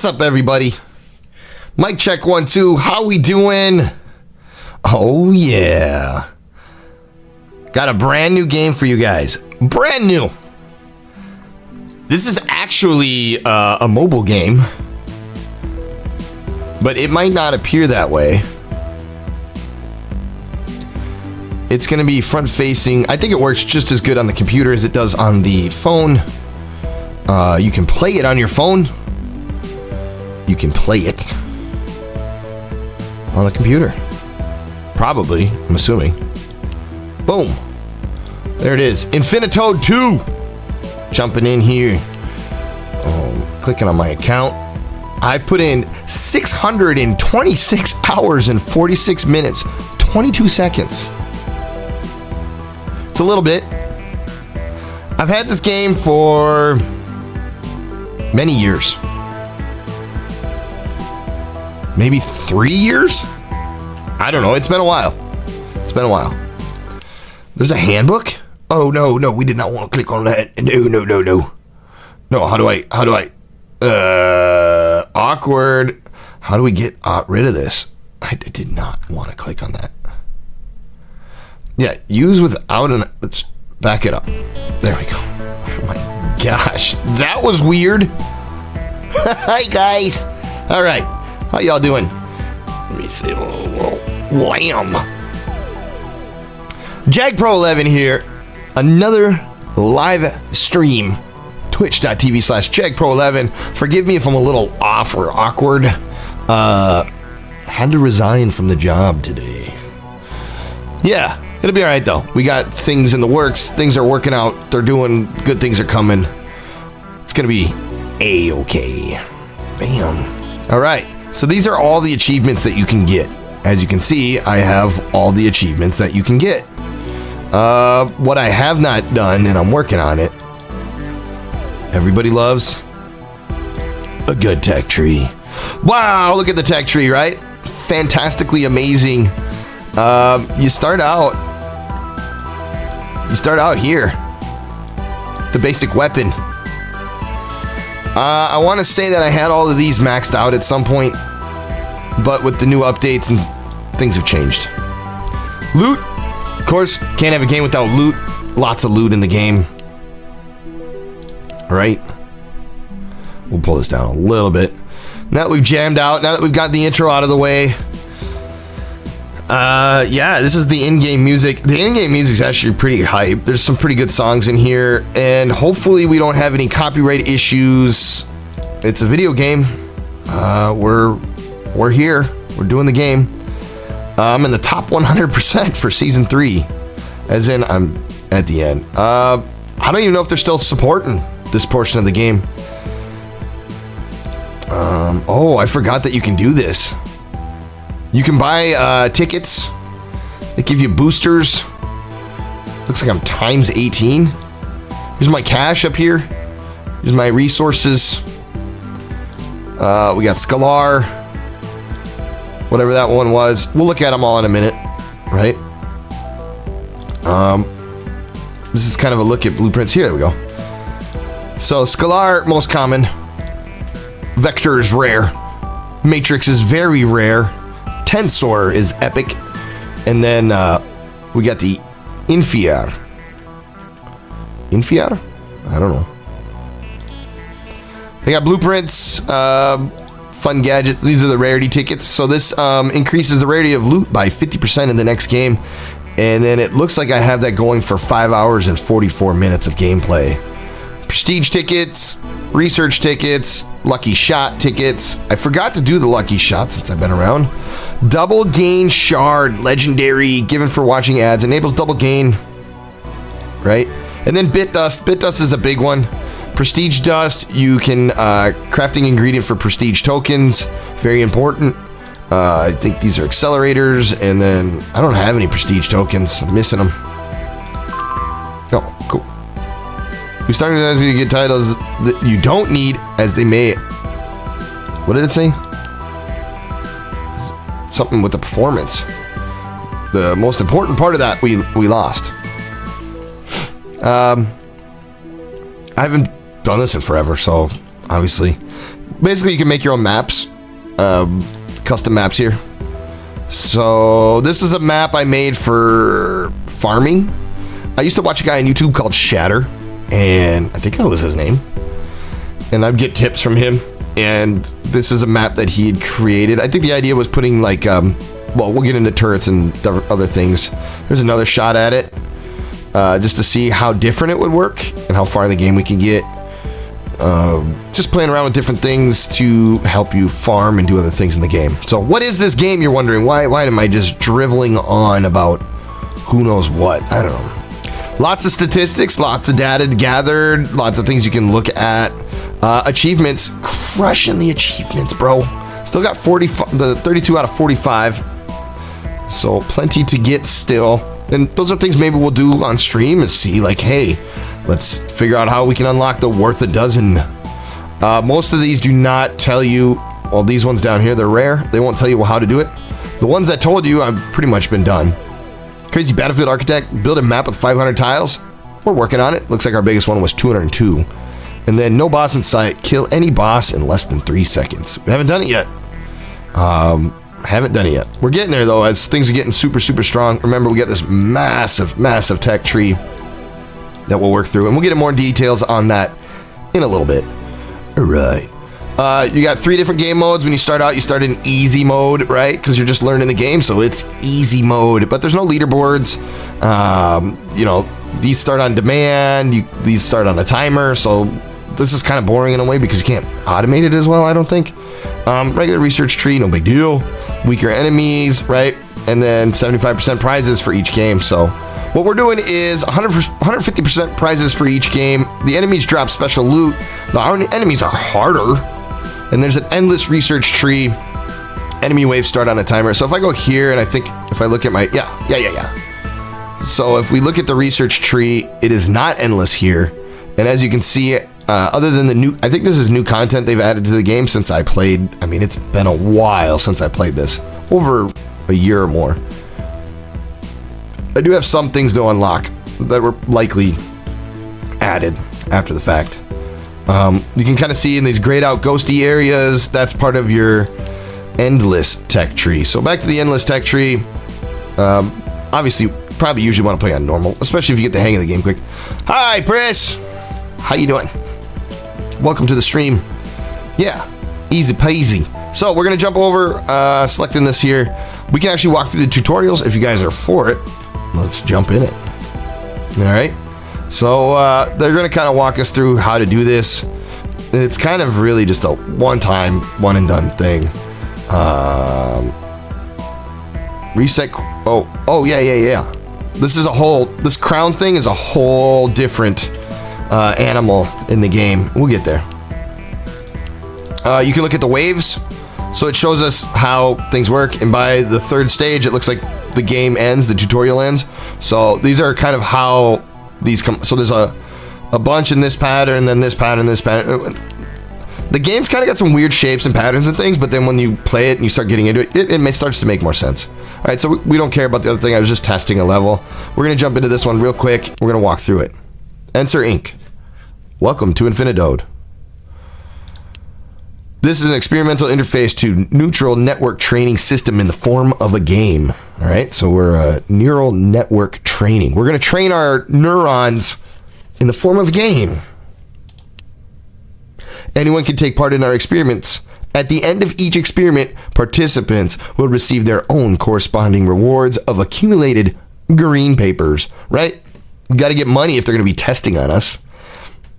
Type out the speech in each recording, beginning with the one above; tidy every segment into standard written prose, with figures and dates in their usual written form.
What's up, everybody? Mic check 1 2. How we doing? Oh yeah, got a brand new game for you guys. Brand new. This is actually a mobile game, but it might not appear that way. It's going to be front facing. I think it works just as good on the computer as it does on the phone. You can play it on your phone. You can play it on the computer. Probably, I'm assuming. Boom. There it is. Infinitode 2. Jumping in here. Oh, clicking on my account. I put in 626 hours and 46 minutes, 22 seconds. It's a little bit. I've had this game for many years. Maybe 3 years? I don't know. It's been a while. It's been a while. There's a handbook? Oh, no, we did not want to click on that. No. No, how do I, awkward. How do we get rid of this? I did not want to click on that. Yeah, use without an, let's back it up. There we go. Oh my gosh, that was weird. Hi guys. All right, how y'all doing? Let me see. Wham. JAG Pro 11 here. Another live stream. Twitch.tv/JAG Pro 11. Forgive me if I'm a little off or awkward. Had to resign from the job today. Yeah, it'll be all right though. We got things in the works. Things are working out. They're doing good. Things are coming. It's gonna be a-okay. Bam. All right. So these are all the achievements that you can get. As you can see, I have all the achievements that you can get. What I have not done, and I'm working on it. Everybody loves a good tech tree. Wow, look at the tech tree, right? Fantastically amazing. You start out here. The basic weapon. I want to say that I had all of these maxed out at some point, but with the new updates and things have changed. Loot, of course, can't have a game without loot. Lots of loot in the game. All right, we'll pull this down a little bit. Now that we've jammed out, now that we've got the intro out of the way, yeah, this is the in-game music. The in-game music is actually pretty hype. There's some pretty good songs in here, and hopefully we don't have any copyright issues. It's a video game. We're here. We're doing the game. I'm in the top 100% for season 3, as in I'm at the end. I don't even know if they're still supporting this portion of the game. Oh, I forgot that you can do this. You can buy tickets. They give you boosters. Looks like I'm times 18. Here's my cash up here. Here's my resources. We got Scalar. Whatever that one was. We'll look at them all in a minute. Right? This is kind of a look at blueprints. Here we go. So Scalar, most common. Vector is rare. Matrix is very rare. Tensor is epic. And then we got the Infiar. Infiar? I don't know. They got blueprints, fun gadgets. These are the rarity tickets. So this increases the rarity of loot by 50% in the next game. And then it looks like I have that going for 5 hours and 44 minutes of gameplay. Prestige tickets, research tickets, lucky shot tickets. I forgot to do the lucky shot since I've been around. Double gain shard, legendary, given for watching ads, enables double gain, right? And then bit dust. Bit dust is a big one. Prestige dust, you can crafting ingredient for prestige tokens, very important. I think these are accelerators, and then I don't have any prestige tokens. I'm missing them. Oh, cool. We started as you get titles that you don't need, as they may. What did it say? Something with the performance. The most important part of that we lost. I haven't done this in forever, so obviously basically you can make your own maps, custom maps here. So this is a map I made for farming. I used to watch a guy on YouTube called Shatter, and I think that was his name. And I'd get tips from him. And this is a map that he had created. I think the idea was putting like, well, we'll get into turrets and other things. There's another shot at it, just to see how different it would work and how far in the game we can get. Just playing around with different things to help you farm and do other things in the game. So what is this game, you're wondering? Why am I just driveling on about who knows what? I don't know. Lots of statistics, lots of data gathered, lots of things you can look at. Achievements, crushing the achievements, bro. Still got 32 out of 45. So plenty to get still. And those are things maybe we'll do on stream and see like, hey, let's figure out how we can unlock the worth a dozen. Most of these do not tell you, well, these ones down here, they're rare. They won't tell you how to do it. The ones I told you, I've pretty much been done. Crazy Battlefield Architect, build a map with 500 tiles. We're working on it. Looks like our biggest one was 202. And then no boss in sight. Kill any boss in less than 3 seconds. We haven't done it yet. Haven't done it yet. We're getting there though, as things are getting super, super strong. Remember, we got this massive, massive tech tree that we'll work through, and we'll get into more details on that in a little bit. All right. You got 3 different game modes. When you start out, you start in easy mode, right? Because you're just learning the game, so it's easy mode. But there's no leaderboards. You know, these start on demand. These start on a timer, so this is kind of boring in a way because you can't automate it as well, I don't think. Regular research tree, no big deal. Weaker enemies, right? And then 75% prizes for each game. So what we're doing is 150% prizes for each game. The enemies drop special loot. The enemies are harder. And there's an endless research tree. Enemy waves start on a timer. So if I go here and I think if I look at my, yeah. So if we look at the research tree, it is not endless here. And as you can see, other than the new, I think this is new content they've added to the game since I played. I mean, it's been a while since I played this. Over a year or more. I do have some things to unlock that were likely added after the fact. You can kind of see in these grayed out ghosty areas, that's part of your endless tech tree. So back to the endless tech tree. Obviously, probably usually want to play on normal, especially if you get the hang of the game quick. Hi, Chris. How you doing? Welcome to the stream. Yeah, easy peasy. So we're going to jump over, selecting this here. We can actually walk through the tutorials if you guys are for it. Let's jump in it. All right. So they're going to kind of walk us through how to do this. And it's kind of really just a one-time, one-and-done thing. Reset. Oh, yeah. This crown thing is a whole different animal in the game. We'll get there. You can look at the waves. So it shows us how things work. And by the 3rd stage, it looks like the game ends, the tutorial ends. So these are kind of how these come. So there's a bunch in this pattern, then this pattern, this pattern. The game's kind of got some weird shapes and patterns and things, but then when you play it and you start getting into it, it starts to make more sense. All right, so we don't care about the other thing. I was just testing a level. We're going to jump into this one real quick. We're going to walk through it. Enter Inc. Welcome to Infinitode. This is an experimental interface to neural network training system in the form of a game. All right, so we're neural network training. We're going to train our neurons in the form of a game. Anyone can take part in our experiments. At the end of each experiment, participants will receive their own corresponding rewards of accumulated green papers, right? We got to get money if they're going to be testing on us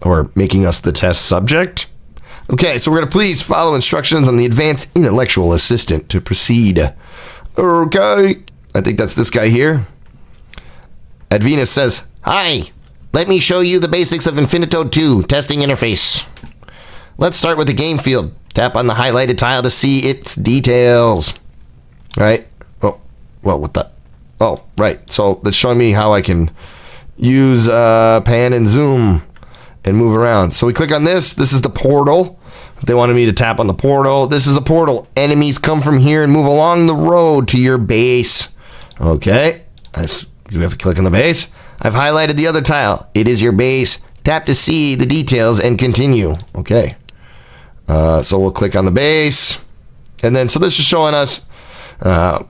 or making us the test subject. Okay, so we're going to please follow instructions on the advanced intellectual assistant to proceed. Okay, I think that's this guy here. Advenus says, "Hi, let me show you the basics of Infinitode 2 testing interface. Let's start with the game field. Tap on the highlighted tile to see its details." Right? Oh, well, what the? Oh, right. So that's showing me how I can use pan and zoom and move around. So we click on this. This is the portal. They wanted me to tap on the portal. This is a portal. Enemies come from here and move along the road to your base. Okay. We have to click on the base. I've highlighted the other tile. It is your base. Tap to see the details and continue. Okay. So we'll click on the base. And then, so this is showing us how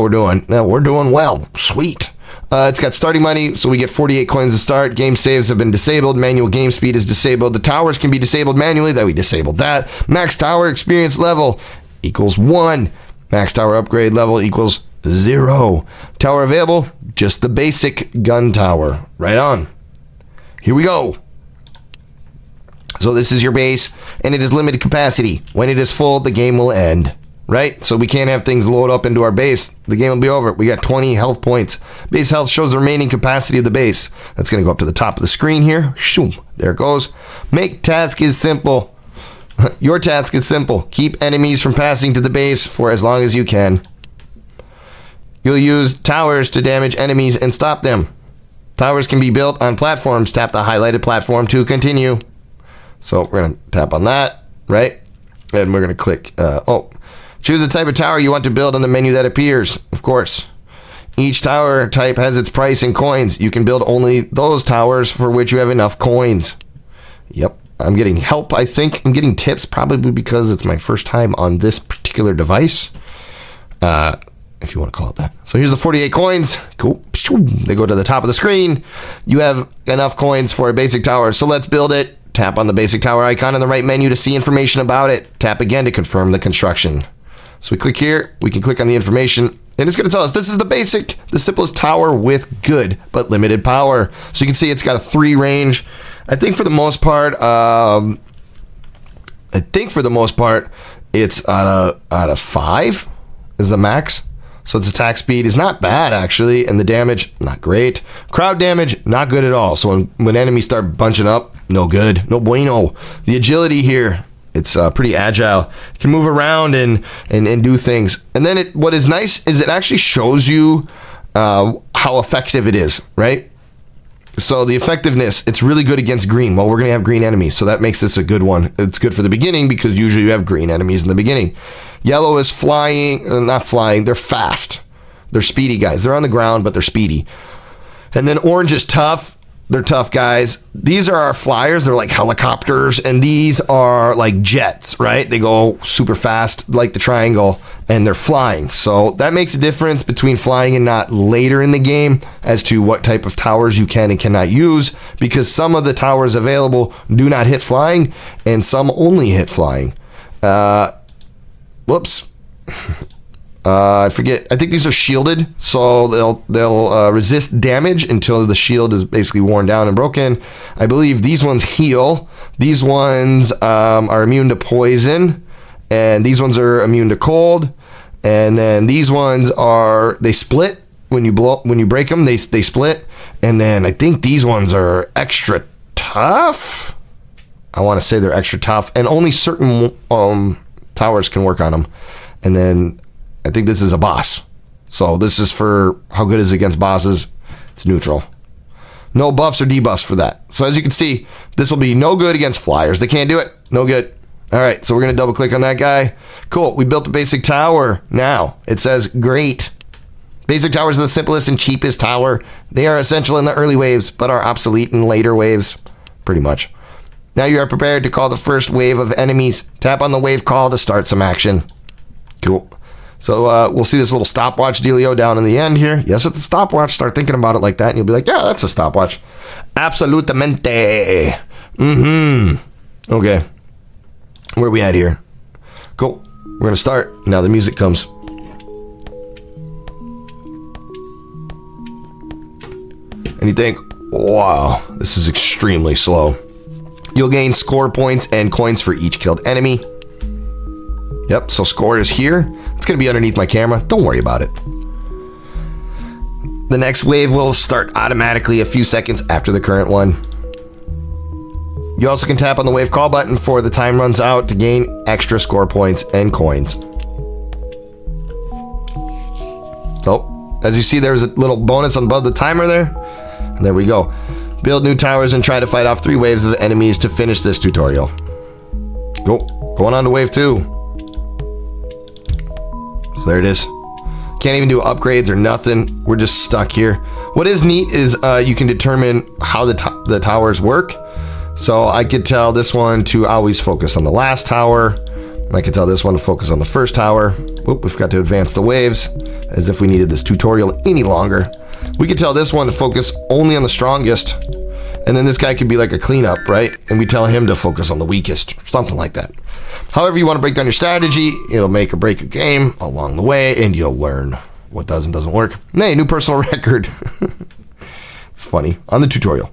we're doing. Now, we're doing well. Sweet. It's got starting money, so we get 48 coins to start. Game saves have been disabled. Manual game speed is disabled. The towers can be disabled manually. That we disabled that. Max tower experience level equals 1. Max tower upgrade level equals 0. Tower available, just the basic gun tower. Right on. Here we go. So this is your base, and it is limited capacity. When it is full, the game will end. Right? So we can't have things load up into our base. The game will be over. We got 20 health points. Base health shows the remaining capacity of the base. That's going to go up to the top of the screen here. Shoom. There it goes. Make task is simple. Your task is simple. Keep enemies from passing to the base for as long as you can. You'll use towers to damage enemies and stop them. Towers can be built on platforms. Tap the highlighted platform to continue. So we're going to tap on that, right? And we're going to click, choose the type of tower you want to build on the menu that appears, of course. Each tower type has its price in coins. You can build only those towers for which you have enough coins. Yep, I'm getting help, I think. I'm getting tips, probably because it's my first time on this particular device. If you want to call it that. So here's the 48 coins. Cool. They go to the top of the screen. You have enough coins for a basic tower, so let's build it. Tap on the basic tower icon in the right menu to see information about it. Tap again to confirm the construction. So we click here, we can click on the information, and it's going to tell us this is the simplest tower with good but limited power. So you can see it's got a 3 range. I think for the most part, it's out of 5 is the max. So its attack speed is not bad, actually, and the damage, not great. Crowd damage, not good at all. So when enemies start bunching up, no good, no bueno. The agility here, it's pretty agile. It can move around and do things. And then what is nice is it actually shows you how effective it is, right? So the effectiveness, it's really good against green. Well, we're going to have green enemies, so that makes this a good one. It's good for the beginning because usually you have green enemies in the beginning. Yellow is flying, not flying, they're fast. They're speedy guys. They're on the ground, but they're speedy. And then orange is tough. They're tough guys. These are our flyers. They're like helicopters, and these are like jets, right? They go super fast, like the triangle, and they're flying. So that makes a difference between flying and not later in the game as to what type of towers you can and cannot use, because some of the towers available do not hit flying, and some only hit flying. Whoops. I forget. I think these are shielded, so they'll resist damage until the shield is basically worn down and broken. I believe these ones heal. These ones are immune to poison, and these ones are immune to cold. And then these ones they split when you break them. They split. And then I think these ones are extra tough. I want to say they're extra tough, and only certain towers can work on them. And then I think this is a boss. So this is for how good is it against bosses. It's neutral. No buffs or debuffs for that. So as you can see, this will be no good against flyers. They can't do it. No good. All right, so we're going to double click on that guy. Cool. We built the basic tower. Now it says great. Basic towers are the simplest and cheapest tower. They are essential in the early waves, but are obsolete in later waves. Pretty much. Now you are prepared to call the first wave of enemies. Tap on the wave call to start some action. Cool. So we'll see this little stopwatch dealio down in the end here. Yes, it's a stopwatch. Start thinking about it like that, and you'll be like, yeah, that's a stopwatch. Absolutamente. Okay. Where are we at here? Cool. We're going to start. Now the music comes. And you think, wow, this is extremely slow. You'll gain score points and coins for each killed enemy. Yep, so score is here. It's going to be underneath my camera. Don't worry about it. The next wave will start automatically a few seconds after the current one. You also can tap on the wave call button before the time runs out to gain extra score points and coins. So, as you see, there's a little bonus above the timer there. And there we go. Build new towers and try to fight off 3 waves of enemies to finish this tutorial. Cool. Going on to wave 2. So there it is. Can't even do upgrades or nothing. We're just stuck here. What is neat is you can determine how the towers work. So I could tell this one to always focus on the last tower. I could tell this one to focus on the first tower. Whoop, we've got to advance the waves, as if we needed this tutorial any longer. We could tell this one to focus only on the strongest. And then this guy could be like a cleanup, right? And we tell him to focus on the weakest, something like that. However you want to break down your strategy, it'll make or break your game along the way, and you'll learn what does and doesn't work. Hey, new personal record. It's funny. On the tutorial.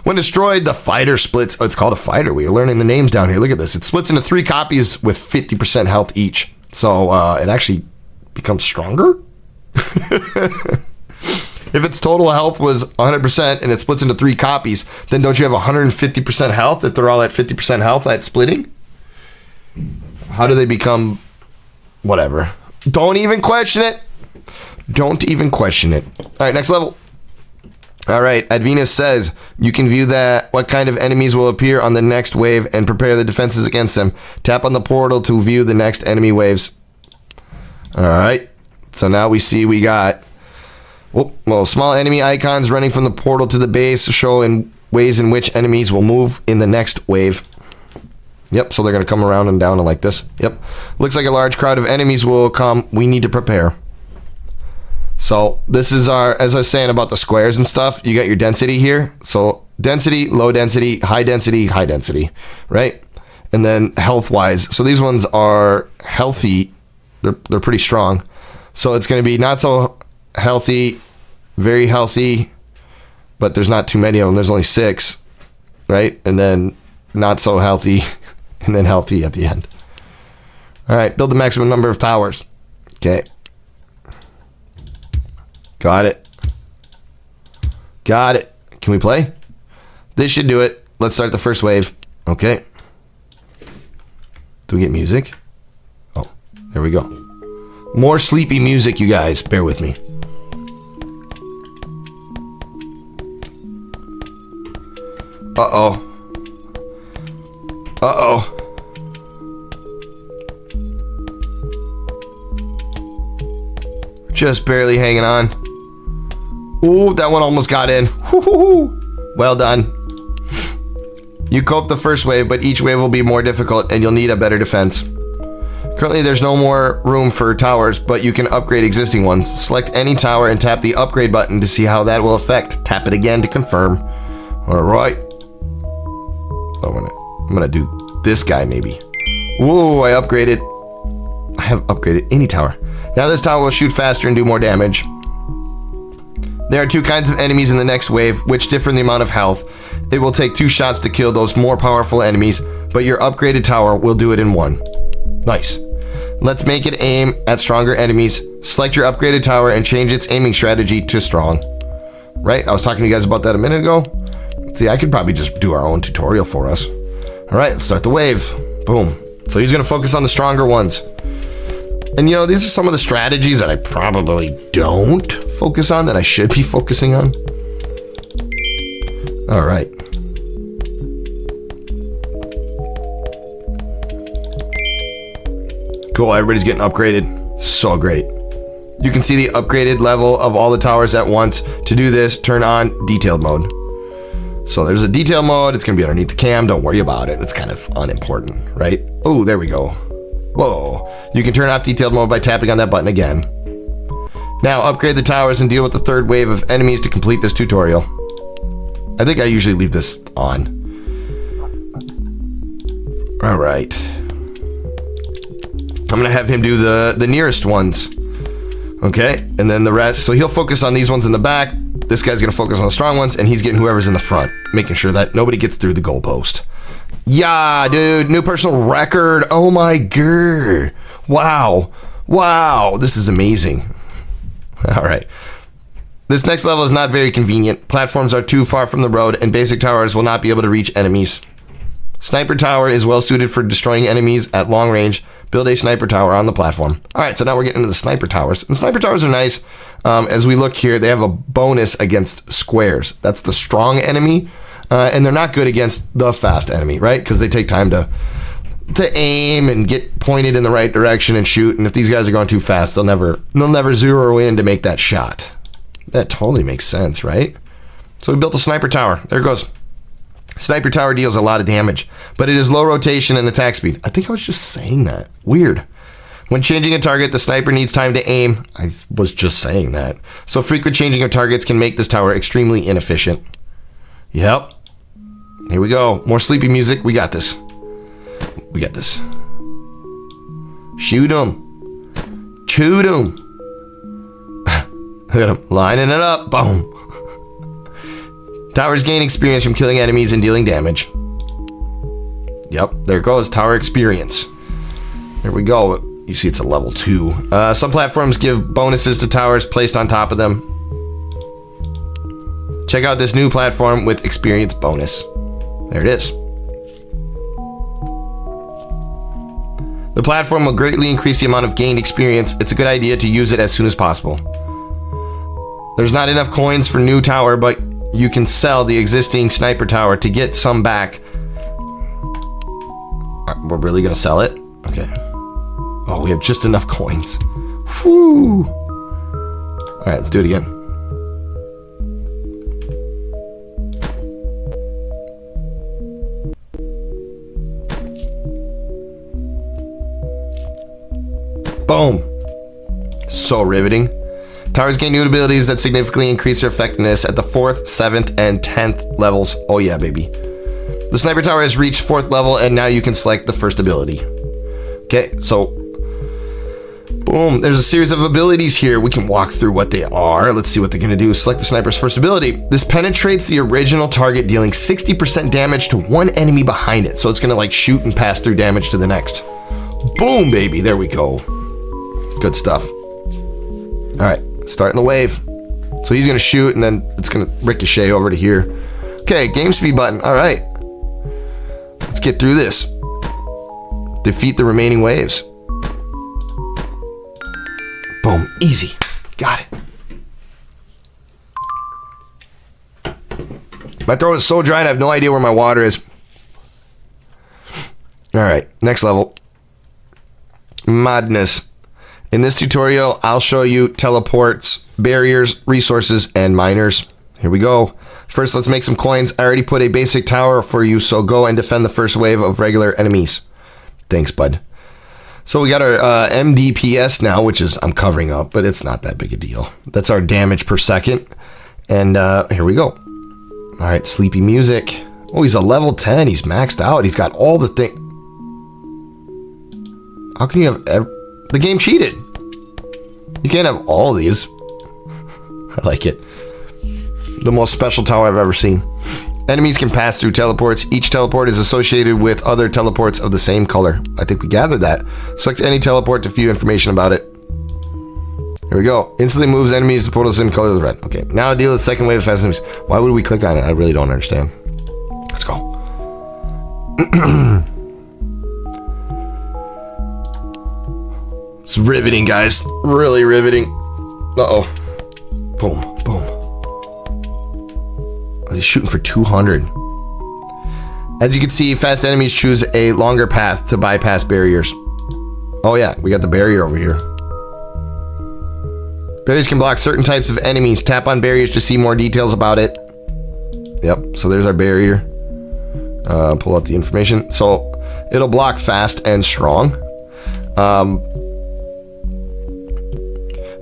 When destroyed, the fighter splits. Oh, it's called a fighter. We are learning the names down here. Look at this. It splits into 3 copies with 50% health each. So it actually becomes stronger. If its total health was 100% and it splits into 3 copies, then don't you have 150% health if they're all at 50% health at splitting? How do they become whatever? Don't even question it. Don't even question it. All right, next level. All right, Advenus says you can view that what kind of enemies will appear on the next wave and prepare the defenses against them. Tap on the portal to view the next enemy waves. All right, so now we see we got small enemy icons running from the portal to the base show in ways in which enemies will move in the next wave. Yep, so they're going to come around and down and like this. Yep, looks like a large crowd of enemies will come. We need to prepare. So this is our, as I was saying about the squares and stuff, you got your density here. So density, low density, high density, right? And then health wise. So these ones are healthy. They're pretty strong. So it's going to be not so healthy, very healthy, but there's not too many of them. There's only 6, right? And then not so healthy, and then healthy at the end. All right, build the maximum number of towers. Okay. Got it. Got it. Can we play? This should do it. Let's start the first wave. Okay. Do we get music? Oh, there we go. More sleepy music, you guys. Bear with me. Uh-oh. Uh-oh. Just barely hanging on. Ooh, that one almost got in. Woo-hoo-hoo. Well done. You cope the first wave, but each wave will be more difficult and you'll need a better defense. Currently, there's no more room for towers, but you can upgrade existing ones. Select any tower and tap the upgrade button to see how that will affect. Tap it again to confirm. All right. I'm gonna do this guy maybe. Whoa, I upgraded. I have upgraded any tower. Now this tower will shoot faster and do more damage. There are 2 kinds of enemies in the next wave, which differ in the amount of health. It will take 2 shots to kill those more powerful enemies, but your upgraded tower will do it in 1. Nice. Let's make it aim at stronger enemies. Select your upgraded tower and change its aiming strategy to strong. Right? I was talking to you guys about that a minute ago. See, I could probably just do our own tutorial for us. All right, let's start the wave. Boom. So he's going to focus on the stronger ones. And, you know, these are some of the strategies that I probably don't focus on that I should be focusing on. All right. Cool, everybody's getting upgraded. So great. You can see the upgraded level of all the towers at once. To do this, turn on detailed mode. So there's a detail mode. It's going to be underneath the cam. Don't worry about it. It's kind of unimportant, right? Oh, there we go. Whoa. You can turn off detailed mode by tapping on that button again. Now upgrade the towers and deal with the 3rd wave of enemies to complete this tutorial. I think I usually leave this on. All right. I'm going to have him do the nearest ones. Okay. And then the rest. So he'll focus on these ones in the back. This guy's going to focus on the strong ones, and he's getting whoever's in the front, making sure that nobody gets through the goalpost. Yeah, dude, new personal record. Oh my god. Wow. Wow, this is amazing. All right. This next level is not very convenient. Platforms are too far from the road, and basic towers will not be able to reach enemies. Sniper tower is well suited for destroying enemies at long range. Build a sniper tower on the platform. All right, so now we're getting into the sniper towers. And sniper towers are nice. As we look here, they have a bonus against squares. That's the strong enemy. And they're not good against the fast enemy, right? Because they take time to aim and get pointed in the right direction and shoot. And if these guys are going too fast, they'll never zero in to make that shot. That totally makes sense, right? So we built a sniper tower. There it goes. Sniper tower deals a lot of damage, but it is low rotation and attack speed. I think I was just saying that. Weird. When changing a target, the sniper needs time to aim. I was just saying that. So frequent changing of targets can make this tower extremely inefficient. Yep. Here we go. More sleepy music. We got this. We got this. Shoot him. Shoot him. Look at him. Lining it up. Boom. Towers gain experience from killing enemies and dealing damage. Yep. There it goes. Tower experience. There we go. You see it's a level 2. Some platforms give bonuses to towers placed on top of them. Check out this new platform with experience bonus. There it is. The platform will greatly increase the amount of gained experience. It's a good idea to use it as soon as possible. There's not enough coins for new tower, but you can sell the existing sniper tower to get some back. We're really gonna sell it? Okay. Oh, we have just enough coins. Whew. All right, let's do it again. Boom. So riveting. Towers gain new abilities that significantly increase their effectiveness at the 4th, 7th, and 10th levels. Oh yeah, baby. The sniper tower has reached 4th level, and now you can select the first ability. Okay, so boom, there's a series of abilities here. We can walk through what they are. Let's see what they're gonna do. Select the sniper's first ability. This penetrates the original target, dealing 60% damage to one enemy behind it. So it's gonna like shoot and pass through damage to the next. Boom, baby, there we go. Good stuff. All right, starting the wave. So he's gonna shoot and then it's gonna ricochet over to here. Okay, game speed button, all right. Let's get through this. Defeat the remaining waves. Boom, easy. Got it. My throat is so dry and I have no idea where my water is. All right, next level. Madness. In this tutorial, I'll show you teleports, barriers, resources, and miners. Here we go. First, let's make some coins. I already put a basic tower for you, so go and defend the first wave of regular enemies. Thanks, bud. So we got our MDPS now, which is, I'm covering up, but it's not that big a deal. That's our damage per second. And here we go. All right, sleepy music. Oh, he's a level 10. He's maxed out. He's got all the things. How can you have... The game cheated. You can't have all these. I like it. The most special tower I've ever seen. Enemies can pass through teleports. Each teleport is associated with other teleports of the same color. I think we gathered that. Select any teleport to view information about it. Here we go. Instantly moves enemies to portal same color as red. Okay, now deal with the second wave of fast enemies. Why would we click on it? I really don't understand. Let's go. It's riveting, guys. Really riveting. Uh-oh. Boom, boom. Oh, he's shooting for 200. As you can see, fast enemies choose a longer path to bypass barriers. Oh yeah, we got the barrier over here. Barriers can block certain types of enemies. Tap on barriers to see more details about it. Yep, so there's our barrier. Pull out the information. So it'll block fast and strong.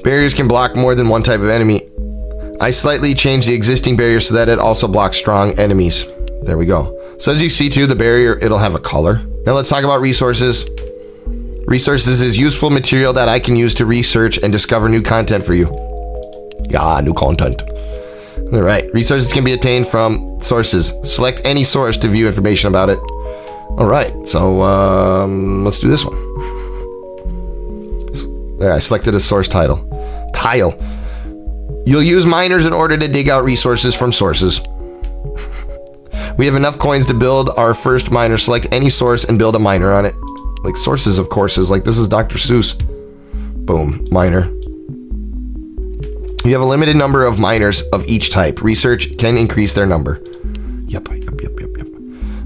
Barriers can block more than one type of enemy. I slightly changed the existing barrier so that it also blocks strong enemies. There we go. So as you see too, the barrier, it'll have a color. Now let's talk about resources. Resources is useful material that I can use to research and discover new content for you. Yeah, new content. All right, resources can be obtained from sources. Select any source to view information about it. All right, so let's do this one. There, I selected a source tile. You'll use miners in order to dig out resources from sources. We have enough coins to build our first miner. Select any source and build a miner on it. Like sources of courses, like this is Dr. Seuss. Boom, miner. You have a limited number of miners of each type. Research can increase their number. Yep.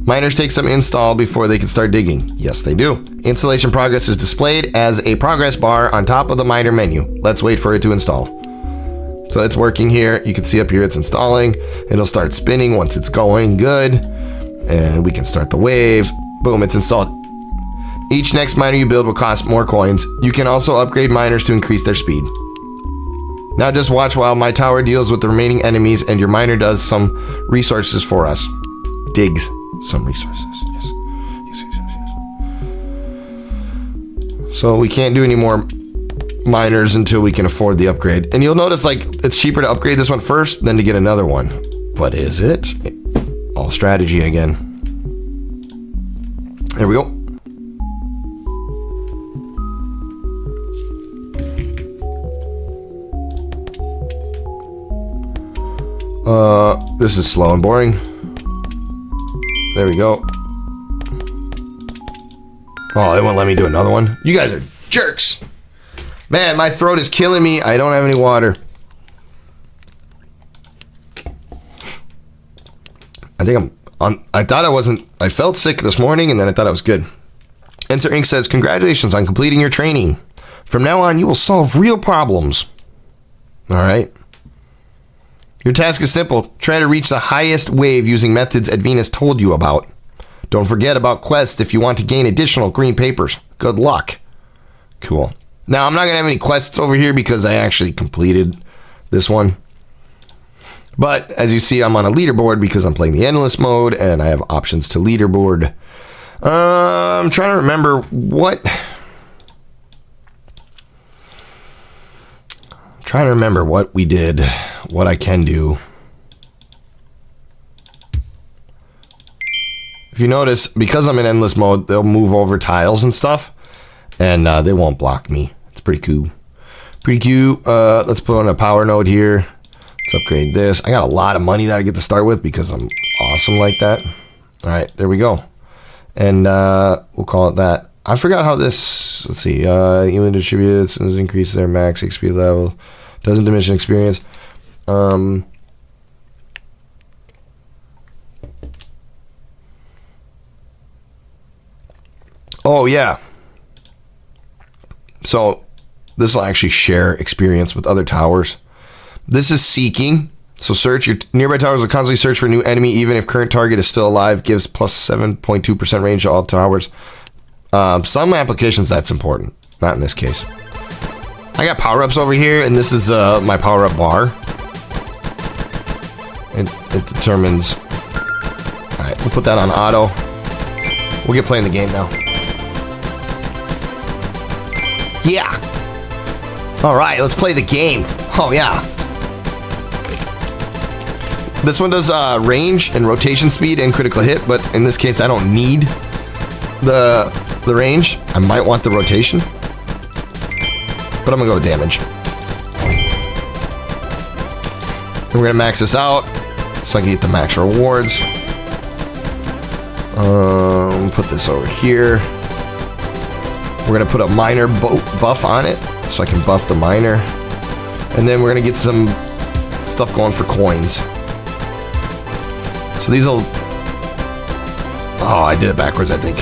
Miners take some install before they can start digging. Yes, they do. Installation progress is displayed as a progress bar on top of the miner menu. Let's wait for it to install. So it's working here. You can see up here it's installing. It'll start spinning once it's going. Good. And we can start the wave. Boom, it's installed. Each next miner you build will cost more coins. You can also upgrade miners to increase their speed. Now just watch while my tower deals with the remaining enemies and your miner does some resources for us. Digs some resources. Yes. So we can't do any more miners until we can afford the upgrade. And you'll notice like it's cheaper to upgrade this one first than to get another one. But is it? All strategy again. There we go. This is slow and boring. There we go. Oh, they won't let me do another one. You guys are jerks. Man, my throat is killing me. I don't have any water. I think I'm on. I thought I wasn't. I felt sick this morning and then I thought I was good. Enter Inc. says, congratulations on completing your training. From now on, you will solve real problems. All right. Your task is simple. Try to reach the highest wave using methods Edwina's told you about. Don't forget about quests if you want to gain additional green papers. Good luck. Cool. Now, I'm not going to have any quests over here because I actually completed this one. But as you see, I'm on a leaderboard because I'm playing the endless mode and I have options to leaderboard. I'm trying to remember what... Trying to remember what we did, what I can do. If you notice, because I'm in endless mode, they'll move over tiles and stuff, and they won't block me. It's pretty cool. Pretty cute. Let's put on a power node here. Let's upgrade this. I got a lot of money that I get to start with because I'm awesome like that. All right, there we go. And we'll call it that. I forgot how this, let's see, even distributes, increases their max XP level. Doesn't diminish experience. Oh, yeah. So, this will actually share experience with other towers. This is seeking. So, search. Your nearby towers will constantly search for a new enemy, even if current target is still alive. Gives plus 7.2% range to all towers. Some applications, that's important. Not in this case. I got power-ups over here, and this is my power-up bar. It determines... Alright, we'll put that on auto. We'll get playing the game now. Yeah! Alright, let's play the game. Oh, yeah. This one does range and rotation speed and critical hit, but in this case, I don't need the range. I might want the rotation. But I'm gonna go with damage. And we're gonna max this out so I can get the max rewards. Put this over here. We're gonna put a miner buff on it so I can buff the miner. And then we're gonna get some stuff going for coins. So these will... Oh, I did it backwards, I think.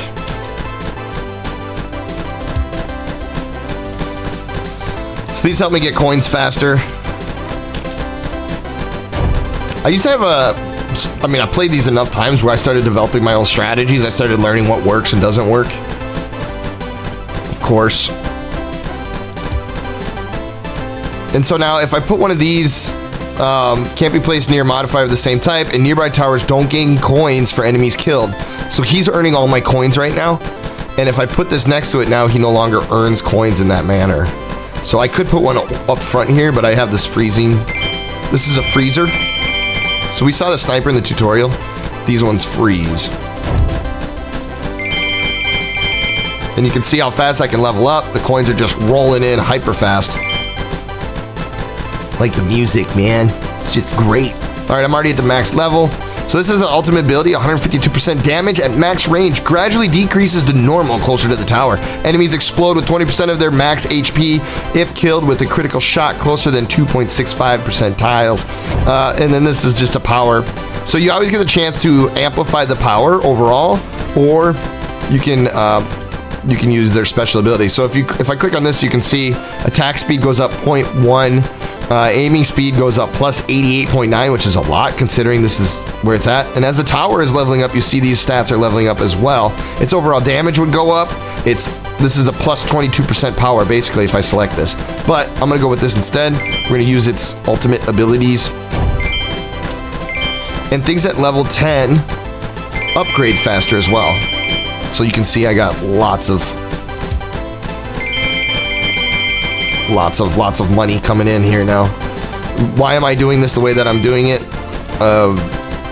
So these help me get coins faster. I used to have I played these enough times where I started developing my own strategies. I started learning what works and doesn't work. Of course. And so now if I put one of these, can't be placed near a modifier of the same type, and nearby towers don't gain coins for enemies killed. So he's earning all my coins right now. And if I put this next to it now, he no longer earns coins in that manner. So I could put one up front here, but I have this freezing. This is a freezer. So we saw the sniper in the tutorial. These ones freeze. And you can see how fast I can level up. The coins are just rolling in hyper fast. Like the music, man. It's just great. All right, I'm already at the max level. So this is an ultimate ability, 152% damage at max range, gradually decreases to normal closer to the tower. Enemies explode with 20% of their max HP if killed with a critical shot closer than 2.65% tiles. And then this is just a power. So you always get the chance to amplify the power overall, or you can use their special ability. So if I click on this, you can see attack speed goes up 0.1, Aiming speed goes up plus 88.9, which is a lot considering this is where it's at. And as the tower is leveling up, you see these stats are leveling up as well. Its overall damage would go up. This is a plus 22% power, basically, if I select this. But I'm going to go with this instead. We're going to use its ultimate abilities. And things at level 10 upgrade faster as well. So you can see I got lots of money coming in here now. Why am I doing this the way that I'm doing it?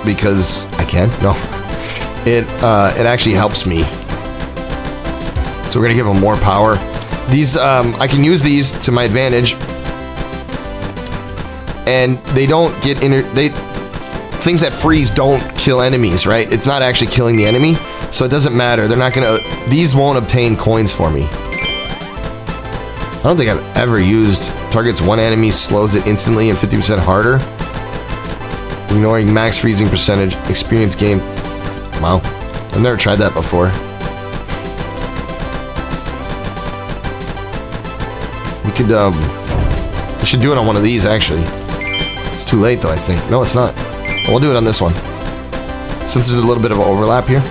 Because I can? No. It actually helps me. So we're gonna give them more power. These, I can use these to my advantage. And they don't get things that freeze don't kill enemies, right? It's not actually killing the enemy. So it doesn't matter. They're not gonna, these won't obtain coins for me. I don't think I've ever used targets one enemy, slows it instantly and 50% harder. Ignoring max freezing percentage, experience gain. Wow, I've never tried that before. We should do it on one of these actually. It's too late though, I think. No, it's not. We'll do it on this one. Since there's a little bit of an overlap here.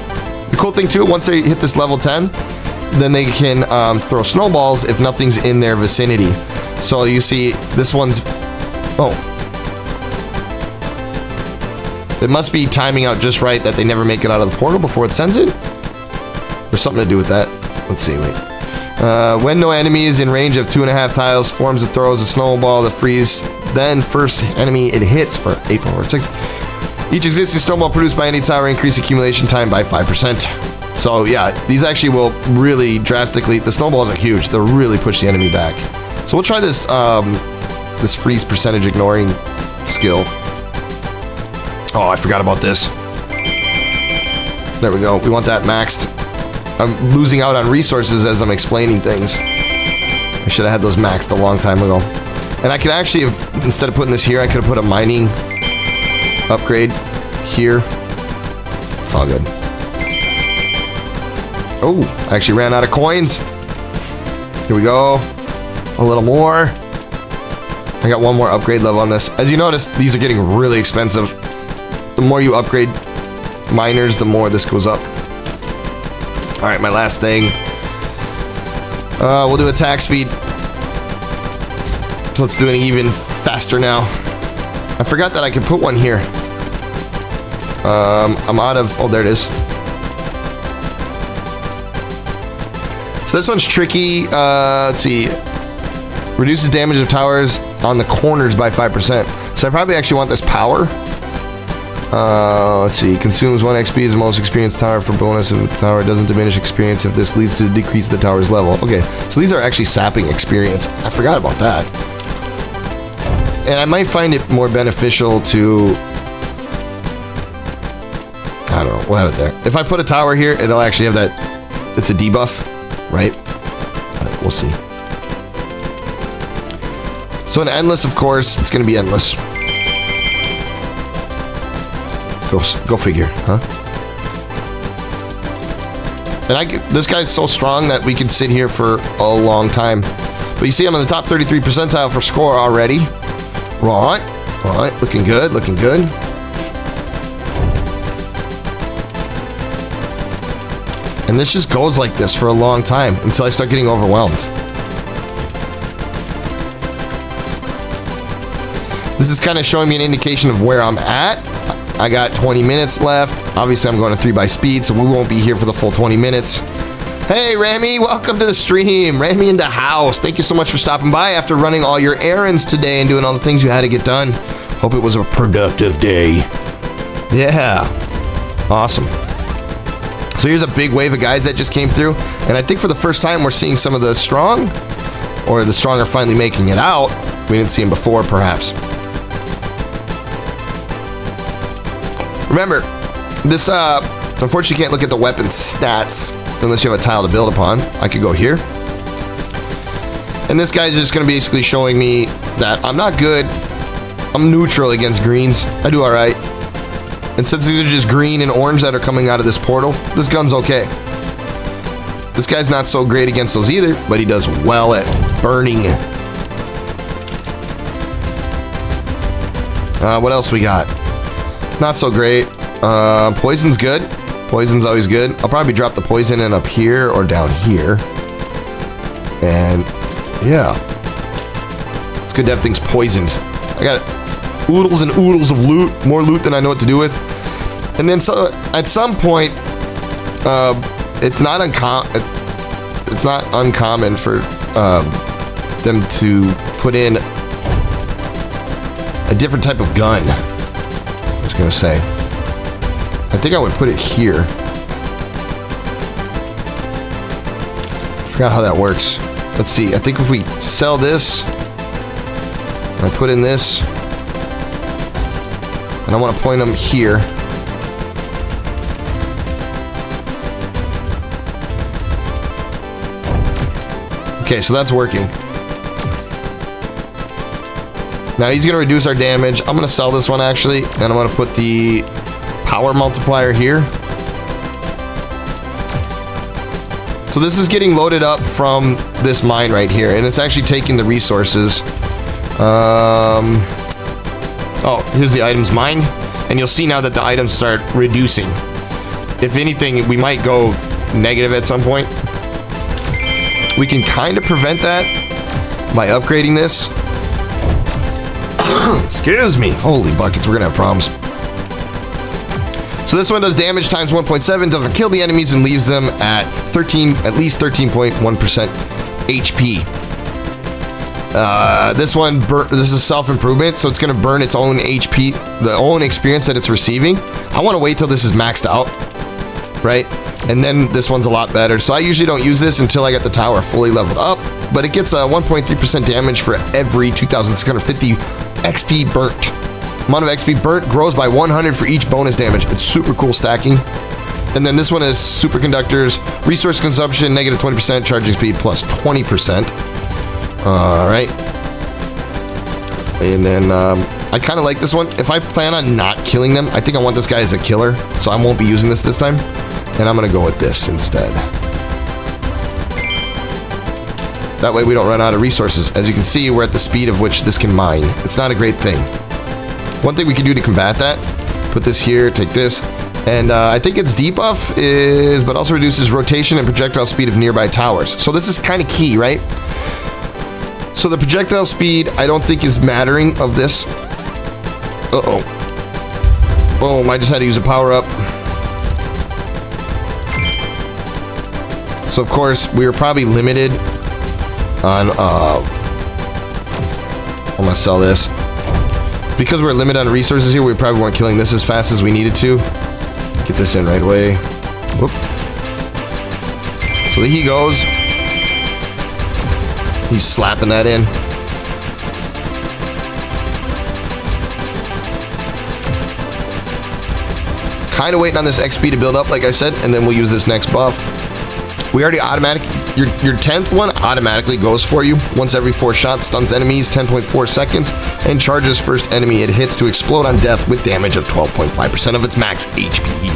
The cool thing too, once they hit this level 10, then they can throw snowballs if nothing's in their vicinity. So you see, this one's... Oh. It must be timing out just right that they never make it out of the portal before it sends it. There's something to do with that. Let's see, wait. When no enemy is in range of 2.5 tiles, forms and throws a snowball to freeze. Then first enemy it hits for April or 6. Each existing snowball produced by any tower increase accumulation time by 5%. So yeah, these actually will really drastically, the snowballs are huge, they'll really push the enemy back. So we'll try this this freeze percentage ignoring skill. Oh, I forgot about this. There we go, we want that maxed. I'm losing out on resources as I'm explaining things. I should have had those maxed a long time ago. And I could actually have, instead of putting this here, I could have put a mining upgrade here. It's all good. Oh, I actually ran out of coins. Here we go. A little more. I got one more upgrade level on this. As you notice, these are getting really expensive. The more you upgrade miners, the more this goes up. All right, my last thing. We'll do attack speed. So let's do it even faster now. I forgot that I could put one here. I'm out of... Oh, there it is. So this one's tricky. Let's see. Reduces damage of towers on the corners by 5%. So I probably actually want this power. Let's see. Consumes 1 XP as the most experienced tower for bonus of the tower. It doesn't diminish experience if this leads to a decrease in the tower's level. Okay, so these are actually sapping experience. I forgot about that. And I might find it more beneficial to... I don't know. We'll have it there. If I put a tower here, it'll actually have that... It's a debuff, right? We'll see. So in endless, of course, it's going to be endless. Go figure, huh? And this guy's so strong that we can sit here for a long time. But you see I'm in the top 33 percentile for score already. Right, looking good, looking good. And this just goes like this for a long time until I start getting overwhelmed. This is kind of showing me an indication of where I'm at. I got 20 minutes left. Obviously, I'm going to 3x speed, so we won't be here for the full 20 minutes. Hey, Rami, welcome to the stream. Rami in the house. Thank you so much for stopping by after running all your errands today and doing all the things you had to get done. Hope it was a productive day. Yeah. Awesome. So here's a big wave of guys that just came through. And I think for the first time, we're seeing some of the strong, or the strong are finally making it out. We didn't see them before, perhaps. Remember, this, unfortunately, you can't look at the weapon stats unless you have a tile to build upon. I could go here. And this guy's just going to be basically showing me that I'm not good. I'm neutral against greens. I do all right. And since these are just green and orange that are coming out of this portal, this gun's okay. This guy's not so great against those either, but he does well at burning. What else we got? Not so great. Poison's good. Poison's always good. I'll probably drop the poison in up here or down here. And yeah, it's good to have things poisoned. I got oodles and oodles of loot, more loot than I know what to do with. And then so at some point, it's not uncommon for them to put in a different type of gun. I was gonna say, I think I would put it here. Forgot how that works. Let's see. I think if we sell this, I put in this, and I want to point them here. Okay, so that's working. Now he's going to reduce our damage. I'm going to sell this one actually, and I'm going to put the power multiplier here. So this is getting loaded up from this mine right here, and it's actually taking the resources. Oh, here's the items mined, and you'll see now that the items start reducing. If anything, we might go negative at some point. We can kind of prevent that by upgrading this. Excuse me. Holy buckets, we're gonna have problems. So this one does damage times 1.7, doesn't kill the enemies, and leaves them at least 13.1% HP. This one, this is self-improvement, so it's gonna burn its own HP, the own experience that it's receiving. I want to wait till this is maxed out, right? And then this one's a lot better. So I usually don't use this until I get the tower fully leveled up, but it gets a 1.3% damage for every 2,650 XP burnt. Amount of XP burnt grows by 100 for each bonus damage. It's super cool stacking. And then this one is superconductors, resource consumption, negative 20%, charging speed plus 20%. All right. And then I kind of like this one. If I plan on not killing them, I think I want this guy as a killer, so I won't be using this time. And I'm going to go with this instead. That way we don't run out of resources. As you can see, we're at the speed of which this can mine. It's not a great thing. One thing we can do to combat that, put this here, take this, and I think its debuff is, but also reduces rotation and projectile speed of nearby towers. So this is kind of key, right? So the projectile speed, I don't think is mattering of this. Uh-oh. Boom, I just had to use a power-up. So of course, we were probably limited on, I'm gonna sell this. Because we're limited on resources here, we probably weren't killing this as fast as we needed to. Get this in right away. Whoop. So there he goes. He's slapping that in. Kind of waiting on this XP to build up, like I said, and then we'll use this next buff. We already your 10th one automatically goes for you. Once every 4 shots, stuns enemies 10.4 seconds, and charges first enemy it hits to explode on death with damage of 12.5% of its max HP.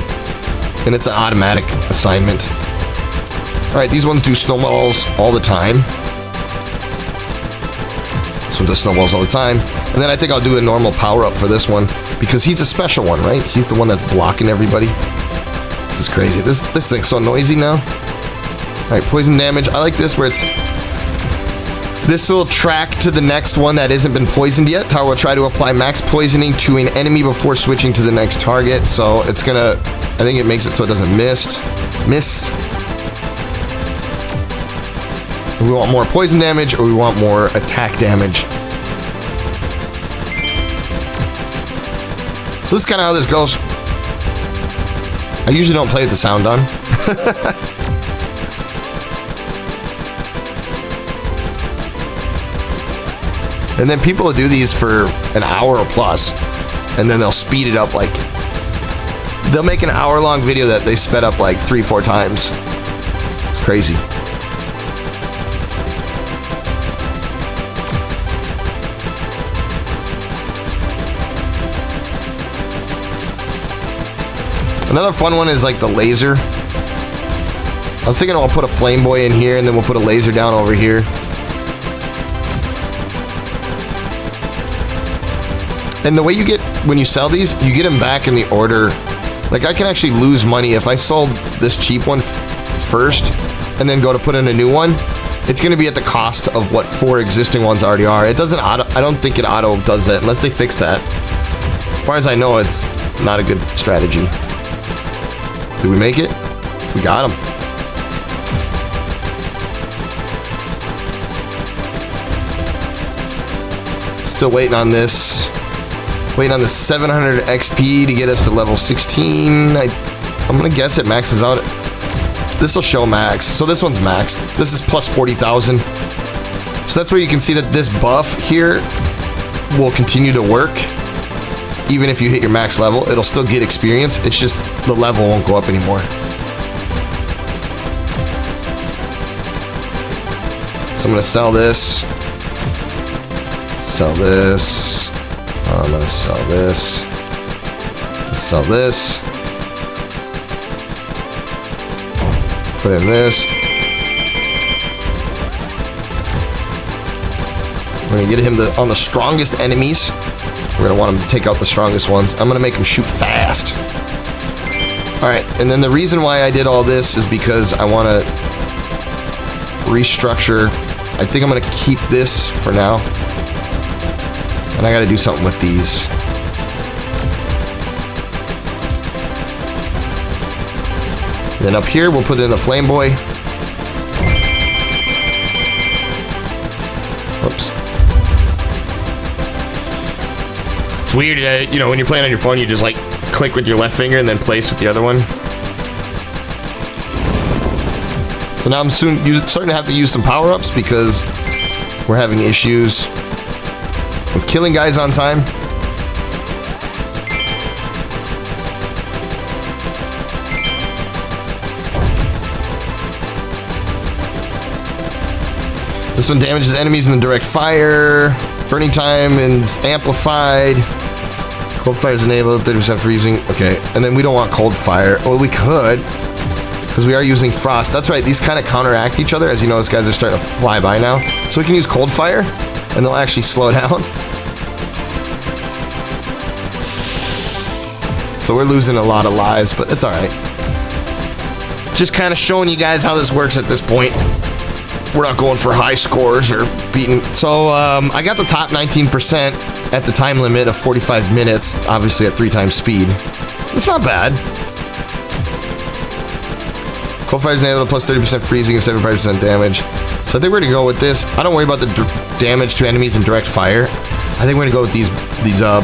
And it's an automatic assignment. Alright, these ones do snowballs all the time. This one does snowballs all the time. And then I think I'll do a normal power-up for this one, because he's a special one, right? He's the one that's blocking everybody. This is crazy. This thing's so noisy now. Alright, poison damage. I like this where it's... This will track to the next one that hasn't been poisoned yet. Tower will try to apply max poisoning to an enemy before switching to the next target. So it's gonna... I think it makes it so it doesn't miss. We want more poison damage or we want more attack damage. So this is kind of how this goes. I usually don't play with the sound on. And then people will do these for an hour or plus, and then they'll speed it up like... They'll make an hour-long video that they sped up like 3-4 times. It's crazy. Another fun one is like the laser. I was thinking I'll put a flame boy in here, and then we'll put a laser down over here. And the way you get, when you sell these, you get them back in the order. Like, I can actually lose money if I sold this cheap one first and then go to put in a new one. It's going to be at the cost of what 4 existing ones already are. It doesn't auto, I don't think it auto does that unless they fix that. As far as I know, it's not a good strategy. Did we make it? We got him. Still waiting on this. Waiting on the 700 XP to get us to level 16. I'm gonna guess it maxes out. This will show max. So this one's maxed. This is plus 40,000. So that's where you can see that this buff here will continue to work. Even if you hit your max level, it'll still get experience. It's just the level won't go up anymore. So I'm gonna sell this. Sell this. I'm gonna sell this. Sell this. Put in this. We're gonna get him on the strongest enemies. We're gonna want him to take out the strongest ones. I'm gonna make him shoot fast. Alright, and then the reason why I did all this is because I wanna restructure. I think I'm gonna keep this for now. And I gotta do something with these. And then up here, we'll put in the Flame Boy. Oops. It's weird, you know, when you're playing on your phone, you just like click with your left finger and then place with the other one. So now I'm starting to have to use some power-ups because we're having issues with killing guys on time. This one damages enemies in the direct fire. Burning time is amplified. Cold fire is enabled, 30% freezing. Okay, and then we don't want cold fire. Well, we could, because we are using frost. That's right, these kind of counteract each other. As you know, these guys are starting to fly by now. So we can use cold fire, and they'll actually slow down. So we're losing a lot of lives, but it's alright. Just kind of showing you guys how this works at this point. We're not going for high scores or beating. So I got the top 19% at the time limit of 45 minutes, obviously at 3 times speed. It's not bad. Cold fire is enabled plus 30% freezing and 75% damage. So I think we're gonna go with this. I don't worry about the damage to enemies in direct fire. I think we're gonna go with these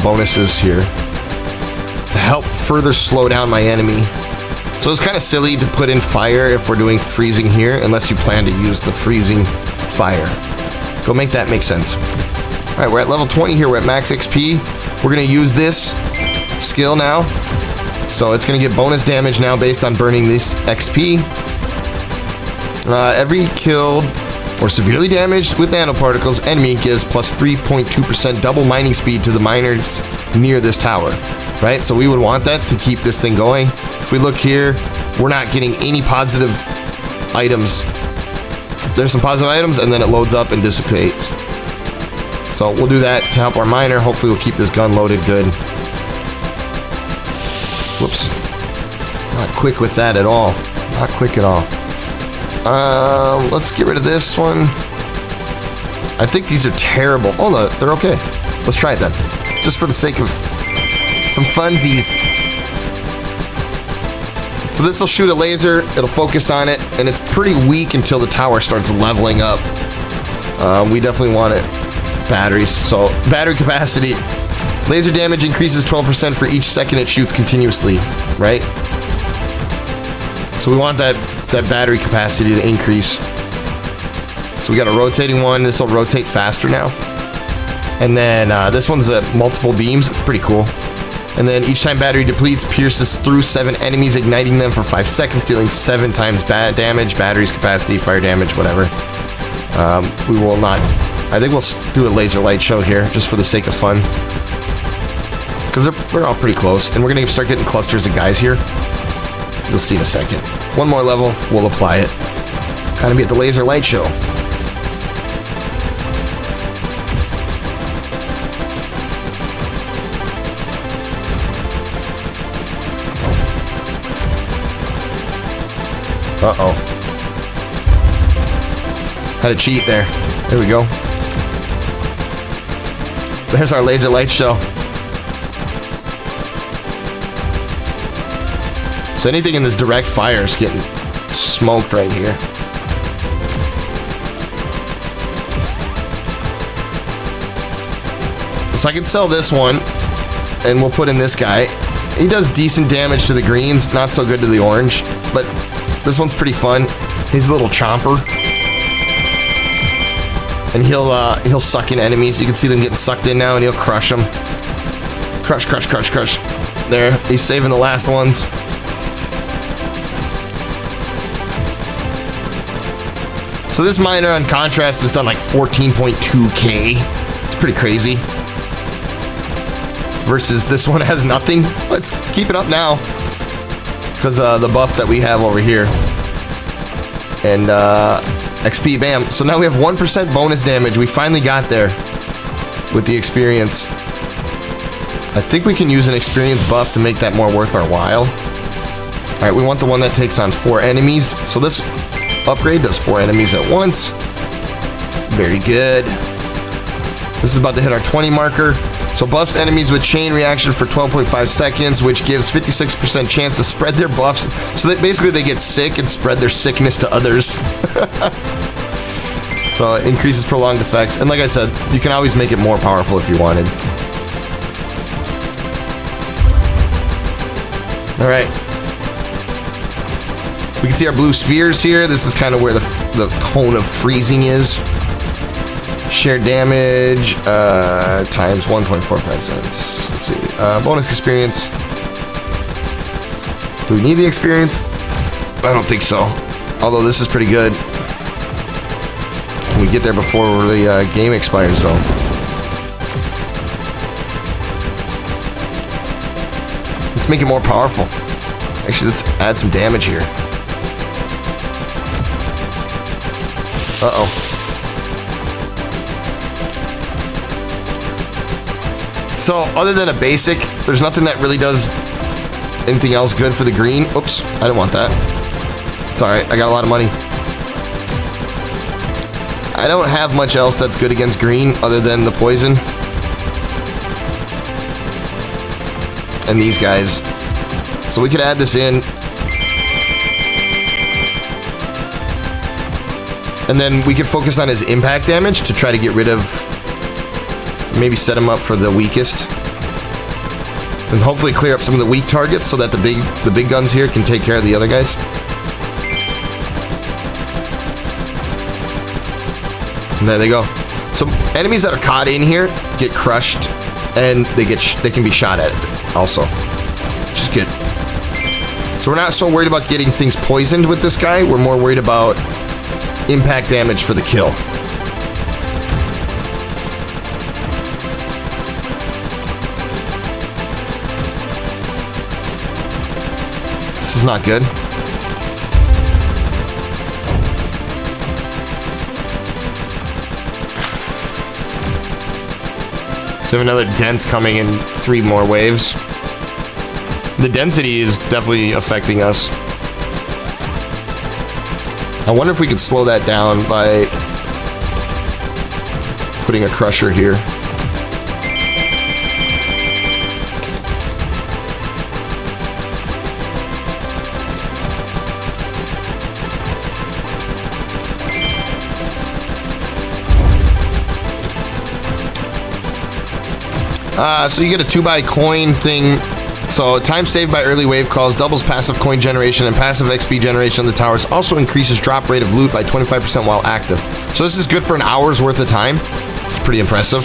bonuses here to help further slow down my enemy. So it's kind of silly to put in fire if we're doing freezing here, unless you plan to use the freezing fire. Go make that make sense. All right, we're at level 20 here. We're at max XP. We're gonna use this skill now. So it's gonna get bonus damage now based on burning this XP. Every killed or severely damaged with nanoparticles enemy gives plus 3.2% double mining speed to the miners near this tower. Right, so we would want that to keep this thing going. If we look here, we're not getting any positive items. There's some positive items, and then it loads up and dissipates. So we'll do that to help our miner. Hopefully we'll keep this gun loaded good. Whoops. Not quick with that at all. Not quick at all. Let's get rid of this one. I think these are terrible. Oh no, they're okay. Let's try it then. Just for the sake of some funsies. So this will shoot a laser, it'll focus on it, and it's pretty weak until the tower starts leveling up. We definitely want it. Batteries. So battery capacity. Laser damage increases 12% for each second it shoots continuously, right? So we want that battery capacity to increase. So we got a rotating one. This will rotate faster now. And then this one's multiple beams. It's pretty cool. And then each time battery depletes, pierces through 7 enemies, igniting them for 5 seconds, dealing 7 times damage, battery's capacity, fire damage, whatever. We will not. I think we'll do a laser light show here, just for the sake of fun. Because they're all pretty close. And we're going to start getting clusters of guys here. You'll see in a second. One more level, we'll apply it. Kind of be at the laser light show. Uh-oh. Had to cheat there. There we go. There's our laser light show. So anything in this direct fire is getting smoked right here. So I can sell this one, and we'll put in this guy. He does decent damage to the greens, not so good to the orange, but this one's pretty fun. He's a little chomper. And he'll suck in enemies. You can see them getting sucked in now, and he'll crush them. Crush, crush, crush, crush. There, he's saving the last ones. So this miner on contrast has done like 14.2k. It's pretty crazy. Versus this one has nothing. Let's keep it up now. Because the buff that we have over here. And XP, bam. So now we have 1% bonus damage. We finally got there with the experience. I think we can use an experience buff to make that more worth our while. Alright, we want the one that takes on 4 enemies. So this upgrade does 4 enemies at once. Very good. This is about to hit our 20 marker. So buffs enemies with chain reaction for 12.5 seconds, which gives 56% chance to spread their buffs. So that basically they get sick and spread their sickness to others. So it increases prolonged effects. And like I said, you can always make it more powerful if you wanted. Alright. We can see our blue spheres here. This is kind of where the cone of freezing is. Shared damage times 1.45 cents. Let's see. Bonus experience. Do we need the experience? I don't think so. Although this is pretty good. Can we get there before the game expires, though? Let's make it more powerful. Actually, let's add some damage here. Uh-oh. So, other than a basic, there's nothing that really does anything else good for the green. Oops, I didn't want that. It's alright, I got a lot of money. I don't have much else that's good against green other than the poison. And these guys. So we could add this in. And then we could focus on his impact damage to try to get rid of... Maybe set him up for the weakest. And hopefully clear up some of the weak targets so that the big guns here can take care of the other guys. And there they go. So enemies that are caught in here get crushed, and they can be shot at it also, which is good. So we're not so worried about getting things poisoned with this guy. We're more worried about impact damage for the kill. This is not good. So we have another dense coming in 3 more waves. The density is definitely affecting us. I wonder if we could slow that down by putting a crusher here. So you get a 2-buy coin thing. So time saved by early wave calls, doubles passive coin generation and passive XP generation on the towers. Also increases drop rate of loot by 25% while active. So this is good for an hour's worth of time. It's pretty impressive.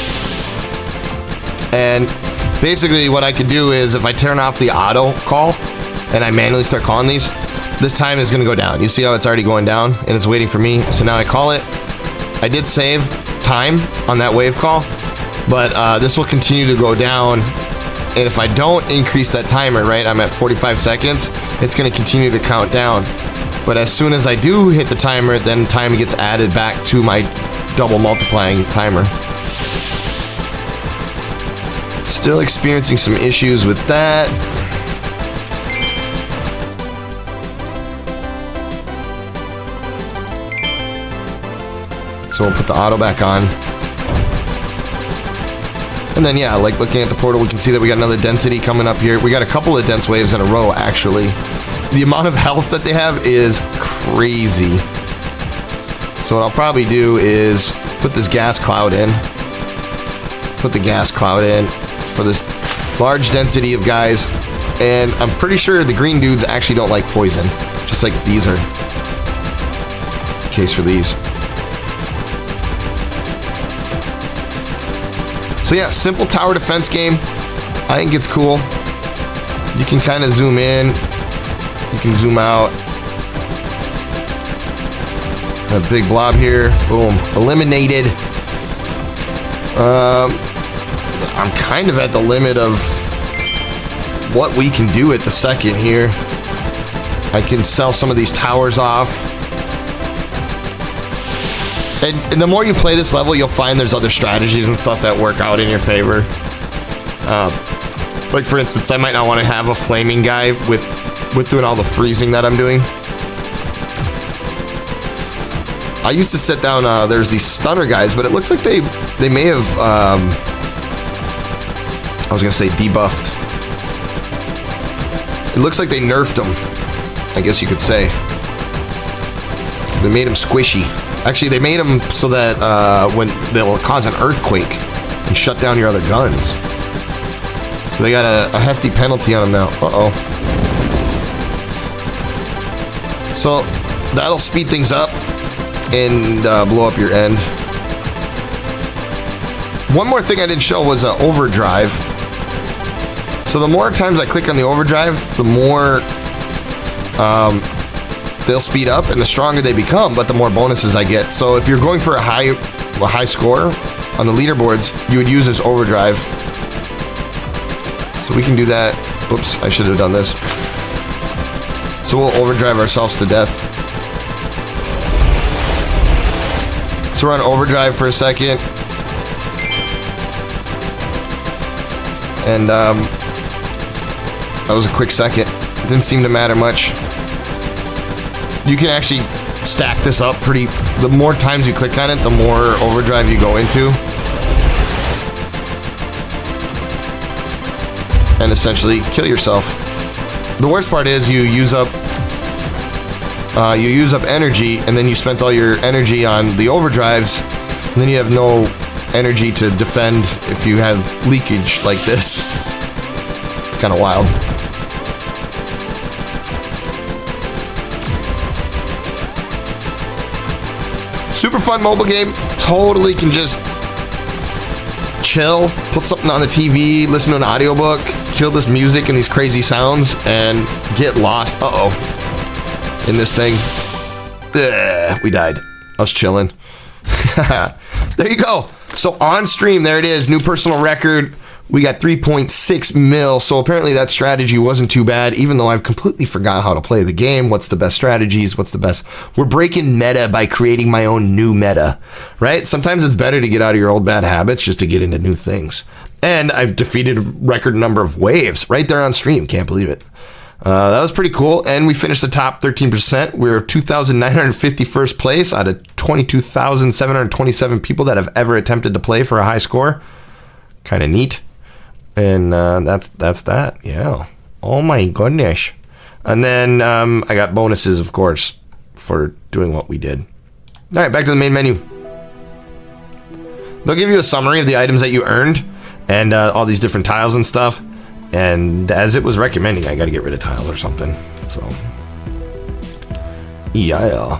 And basically what I can do is if I turn off the auto call and I manually start calling these, this time is going to go down. You see how it's already going down and it's waiting for me. So now I call it. I did save time on that wave call. But this will continue to go down, and if I don't increase that timer, right, I'm at 45 seconds, it's going to continue to count down. But as soon as I do hit the timer, then time gets added back to my double multiplying timer. Still experiencing some issues with that. So we'll put the auto back on. And then, yeah, like looking at the portal, we can see that we got another density coming up here. We got a couple of dense waves in a row, actually. The amount of health that they have is crazy. So what I'll probably do is put this gas cloud in. Put the gas cloud in for this large density of guys. And I'm pretty sure the green dudes actually don't like poison. Just like these are the case for these. So yeah, simple tower defense game. I think it's cool. You can kind of zoom in. You can zoom out. A big blob here. Boom. Eliminated. I'm kind of at the limit of what we can do at the second here. I can sell some of these towers off. And the more you play this level, you'll find there's other strategies and stuff that work out in your favor. Like for instance, I might not want to have a flaming guy with doing all the freezing that I'm doing. I used to sit down, there's these stunner guys, but it looks like they may have, I was going to say debuffed. It looks like they nerfed them, I guess you could say. They made them squishy. Actually, they made them so that when they'll cause an earthquake and shut down your other guns. So they got a hefty penalty on them now. Uh-oh. So that'll speed things up and blow up your end. One more thing I didn't show was overdrive. So the more times I click on the overdrive, the more they'll speed up and the stronger they become, but the more bonuses I get. So if you're going for a high score on the leaderboards, you would use this overdrive. So we can do that. Oops, I should have done this. So we'll overdrive ourselves to death. So we're on overdrive for a second. And that was a quick second. It didn't seem to matter much. You can actually stack this up pretty... The more times you click on it, the more overdrive you go into. And essentially kill yourself. The worst part is you use up energy, and then you spent all your energy on the overdrives, and then you have no energy to defend if you have leakage like this. It's kind of wild. Super fun mobile game. Totally can just chill, put something on the TV, listen to an audiobook, kill this music and these crazy sounds, and get lost. Uh-oh. In this thing. Ugh, we died. I was chilling. There you go. So on stream, there it is. New personal record. We got 3.6 mil. So apparently that strategy wasn't too bad, even though I've completely forgot how to play the game. What's the best strategies? What's the best? We're breaking meta by creating my own new meta, right? Sometimes it's better to get out of your old bad habits just to get into new things. And I've defeated a record number of waves right there on stream. Can't believe it. That was pretty cool. And we finished the top 13%. We're 2,951st place out of 22,727 people that have ever attempted to play for a high score. Kind of neat. And that's that. Yeah. Oh my goodness. And then I got bonuses, of course, for doing what we did. All right, back to the main menu. They'll give you a summary of the items that you earned and all these different tiles and stuff. And as it was recommending, I got to get rid of tiles or something. So, yeah.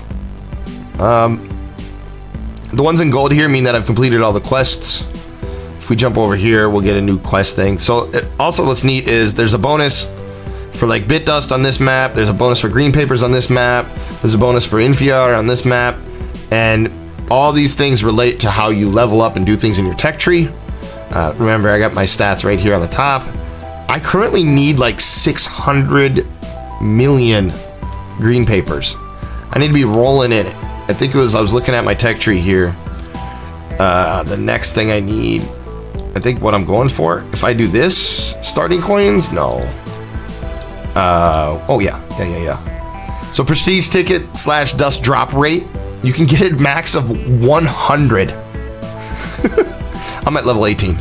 The ones in gold here mean that I've completed all the quests. If we jump over here, we'll get a new quest thing. So also what's neat is there's a bonus for like bit dust on this map. There's a bonus for green papers on this map. There's a bonus for Infinitode on this map. And all these things relate to how you level up and do things in your tech tree. Remember, I got my stats right here on the top. I currently need like 600 million green papers. I need to be rolling in it. I think I was looking at my tech tree here. The next thing I need, I think what I'm going for, if I do this, starting coins, no. Oh yeah. So prestige ticket / dust drop rate. You can get a max of 100. I'm at level 18.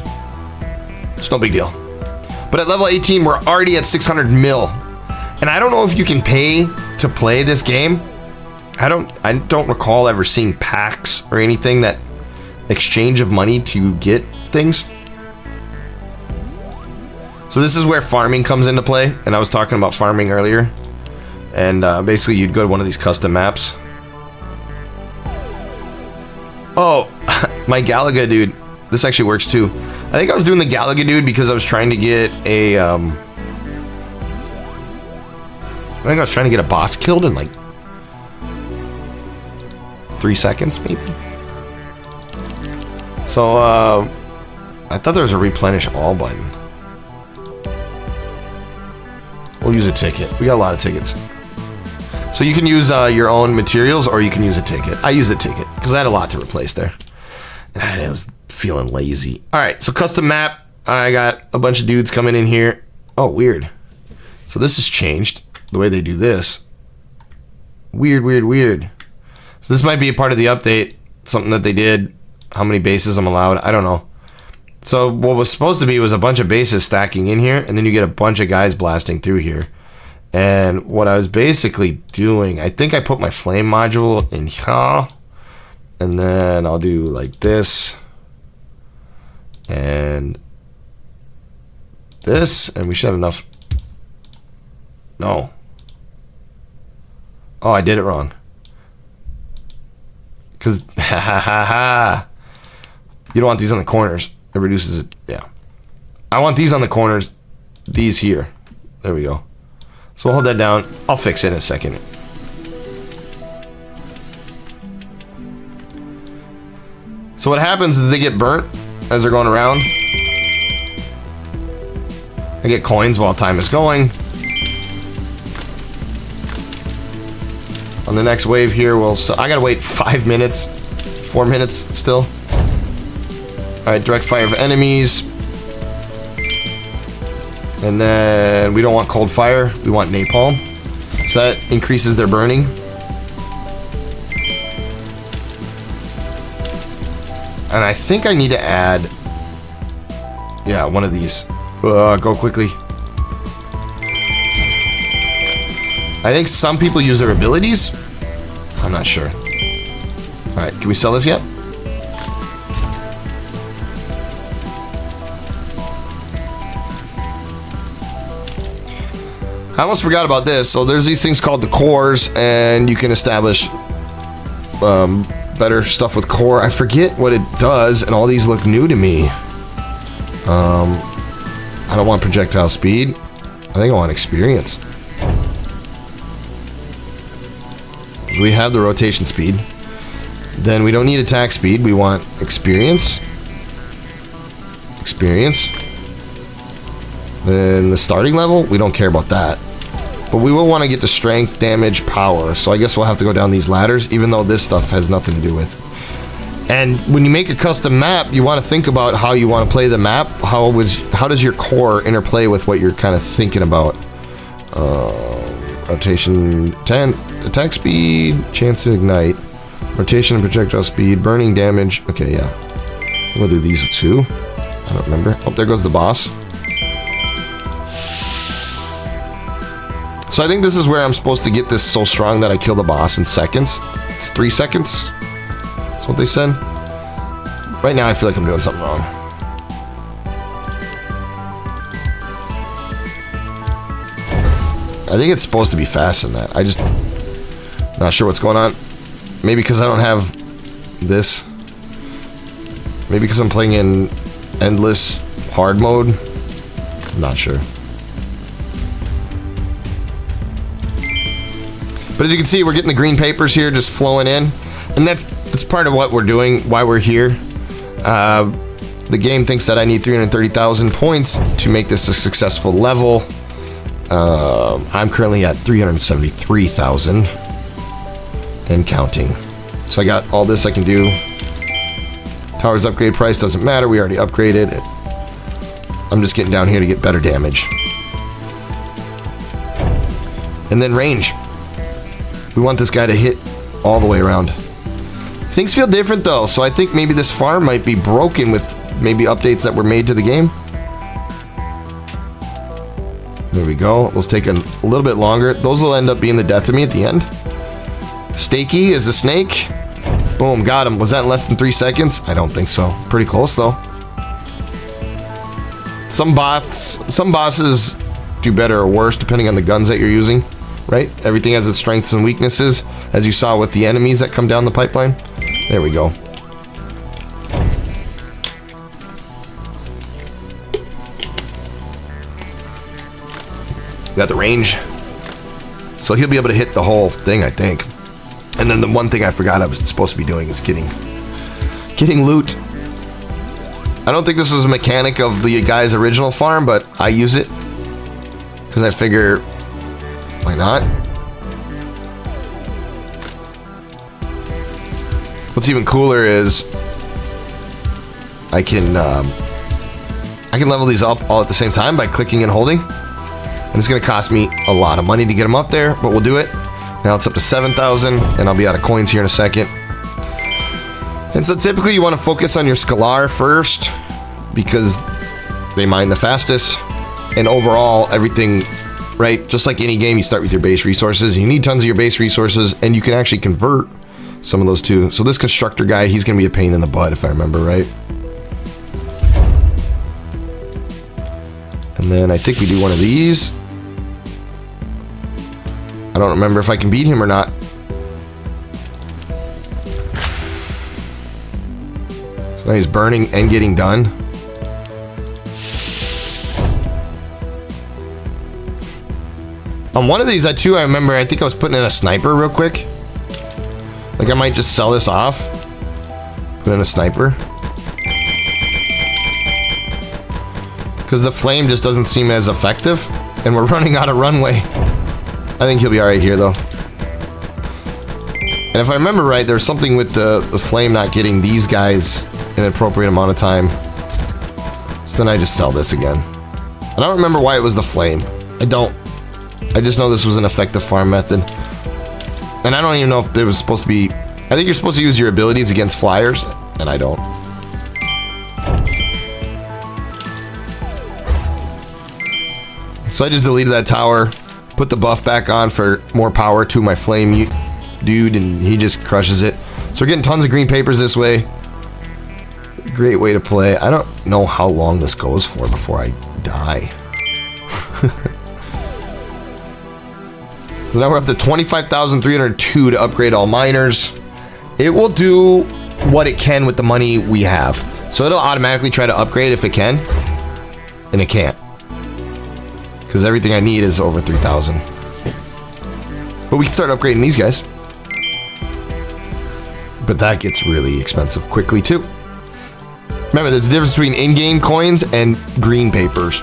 It's no big deal. But at level 18, we're already at 600 mil. And I don't know if you can pay to play this game. I don't recall ever seeing packs or anything that exchange of money to get things. So this is where farming comes into play. And I was talking about farming earlier. And basically you'd go to one of these custom maps. Oh, my Galaga dude. This actually works too. I think I was doing the Galaga dude because I was trying to get a I think I was trying to get a boss killed in like 3 seconds, maybe. So I thought there was a replenish all button. We'll use a ticket. We got a lot of tickets. So you can use your own materials or you can use a ticket. I used a ticket because I had a lot to replace there. And I was feeling lazy. All right, so custom map. I got a bunch of dudes coming in here. Oh, weird. So this has changed the way they do this. Weird, weird, weird. So this might be a part of the update. Something that they did. How many bases I'm allowed? I don't know. So what was supposed to be was a bunch of bases stacking in here, and then you get a bunch of guys blasting through here. And what I was basically doing, I think I put my flame module in here, and then I'll do like this, and this, and we should have enough. No. Oh, I did it wrong. Because, ha ha ha ha. You don't want these on the corners. It reduces it, yeah. I want these on the corners, these here. There we go. So we'll hold that down. I'll fix it in a second. So what happens is they get burnt as they're going around. I get coins while time is going. On the next wave here, I gotta wait 5 minutes, 4 minutes still. All right, direct fire of enemies. And then we don't want cold fire, we want napalm. So that increases their burning. And I think I need to add, yeah, one of these. Go quickly. I think some people use their abilities. I'm not sure. All right, can we sell this yet? I almost forgot about this. So there's these things called the cores, and you can establish better stuff with core. I forget what it does, and all these look new to me. I don't want projectile speed. I think I want experience. We have the rotation speed. Then we don't need attack speed. We want experience. Experience. Then the starting level, we don't care about that. But we will want to get the strength, damage, power. So I guess we'll have to go down these ladders, even though this stuff has nothing to do with. And when you make a custom map, you want to think about how you want to play the map. How does your core interplay with what you're kind of thinking about? Rotation 10, attack speed, chance to ignite, rotation and projectile speed, burning damage. Okay, yeah. We'll do these too. I don't remember. Oh, there goes the boss. So I think this is where I'm supposed to get this so strong that I kill the boss in seconds. It's 3 seconds. That's what they said. Right now I feel like I'm doing something wrong. I think it's supposed to be fast in that. I just not sure what's going on. Maybe because I don't have this. Maybe because I'm playing in endless hard mode. I'm not sure. But as you can see, we're getting the green papers here just flowing in. And that's part of what we're doing, why we're here. The game thinks that I need 330,000 points to make this a successful level. I'm currently at 373,000 and counting. So I got all this I can do. Towers upgrade price doesn't matter. We already upgraded it. I'm just getting down here to get better damage. And then range. We want this guy to hit all the way around. Things feel different though, so I think maybe this farm might be broken with maybe updates that were made to the game. There we go. Those take a little bit longer. Those will end up being the death of me at the end. Stakey is the snake. Boom, got him. Was that in less than 3 seconds? I don't think so. Pretty close though. Some bosses do better or worse depending on the guns that you're using, right? Everything has its strengths and weaknesses, as you saw with the enemies that come down the pipeline. There we go. Got the range. So he'll be able to hit the whole thing, I think. And then the one thing I forgot I was supposed to be doing is getting loot. I don't think this was a mechanic of the guy's original farm, but I use it because I figure, why not? What's even cooler is I can level these up all at the same time by clicking and holding. And it's going to cost me a lot of money to get them up there, but we'll do it. Now it's up to 7,000, and I'll be out of coins here in a second. And so typically you want to focus on your Scalar first, because they mine the fastest. And overall, everything, right? Just like any game, you start with your base resources. You need tons of your base resources, and you can actually convert some of those too. So this constructor guy, he's going to be a pain in the butt, if I remember right. And then I think we do one of these. I don't remember if I can beat him or not. So now he's burning and getting done. On one of these, I remember, I think I was putting in a sniper real quick. Like I might just sell this off. Put in a sniper. Because the flame just doesn't seem as effective. And we're running out of runway. I think he'll be alright here though. And if I remember right, there's something with the flame not getting these guys in an appropriate amount of time. So then I just sell this again. I don't remember why it was the flame. I don't. I just know this was an effective farm method. And I don't even know if there was supposed to be... I think you're supposed to use your abilities against flyers, and I don't. So I just deleted that tower, put the buff back on for more power to my flame dude, and he just crushes it. So we're getting tons of green papers this way. Great way to play. I don't know how long this goes for before I die. So now we're up to 25,302 to upgrade all miners. It will do what it can with the money we have. So it'll automatically try to upgrade if it can. And it can't. Because everything I need is over 3,000. But we can start upgrading these guys. But that gets really expensive quickly too. Remember, there's a difference between in-game coins and green papers.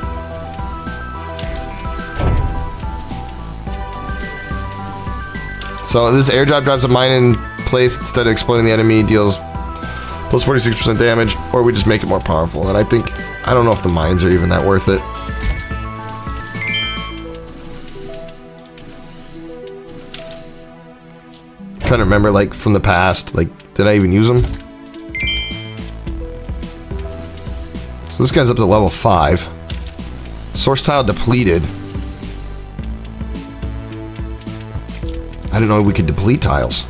So this airdrop drops a mine in place instead of exploding the enemy, deals plus 46% damage, or we just make it more powerful. And I don't know if the mines are even that worth it. I'm trying to remember, like, from the past, like, did I even use them? So this guy's up to level 5. Source tile depleted. I didn't know we could deplete tiles.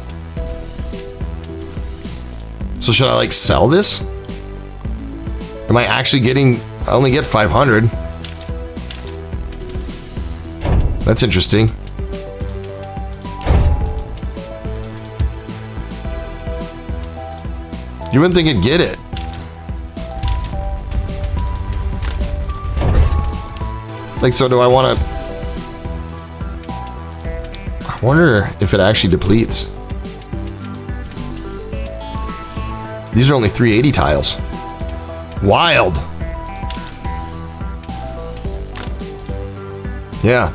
So should I, like, sell this? Am I actually getting... I only get 500. That's interesting. You wouldn't think it'd get it. Like, so do I want to... I wonder if it actually depletes. These are only 380 tiles. Wild. Yeah.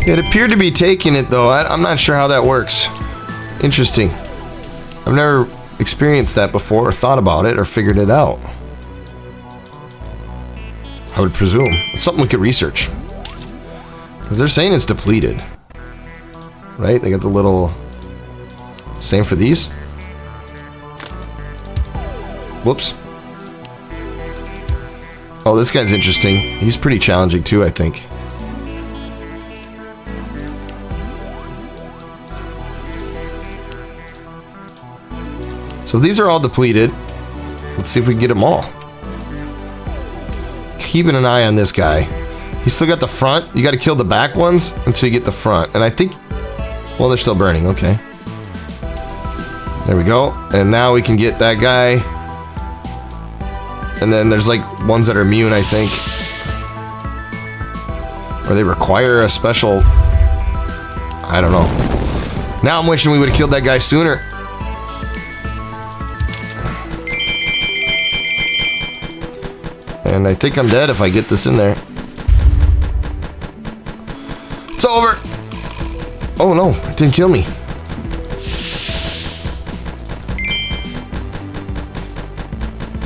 It appeared to be taking it though. I'm not sure how that works. Interesting. I've never experienced that before or thought about it or figured it out. I would presume. It's something we could research. Because they're saying it's depleted. Right? They got the little... Same for these. Whoops. Oh, this guy's interesting. He's pretty challenging too, I think. So these are all depleted. Let's see if we can get them all. Keeping an eye on this guy. He's still got the front. You got to kill the back ones until you get the front. And I think... Well, they're still burning. Okay. There we go. And now we can get that guy. And then there's like ones that are immune, I think. Or they require a special... I don't know. Now I'm wishing we would have killed that guy sooner. And I think I'm dead if I get this in there. It's over! Oh no, it didn't kill me.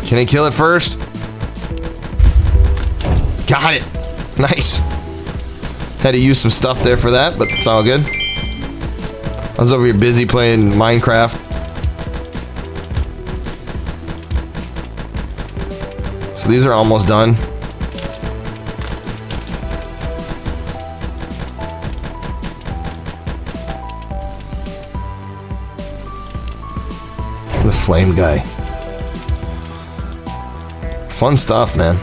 Can I kill it first? Got it! Nice! Had to use some stuff there for that, but it's all good. I was over here busy playing Minecraft. So these are almost done. The flame guy. Fun stuff, man.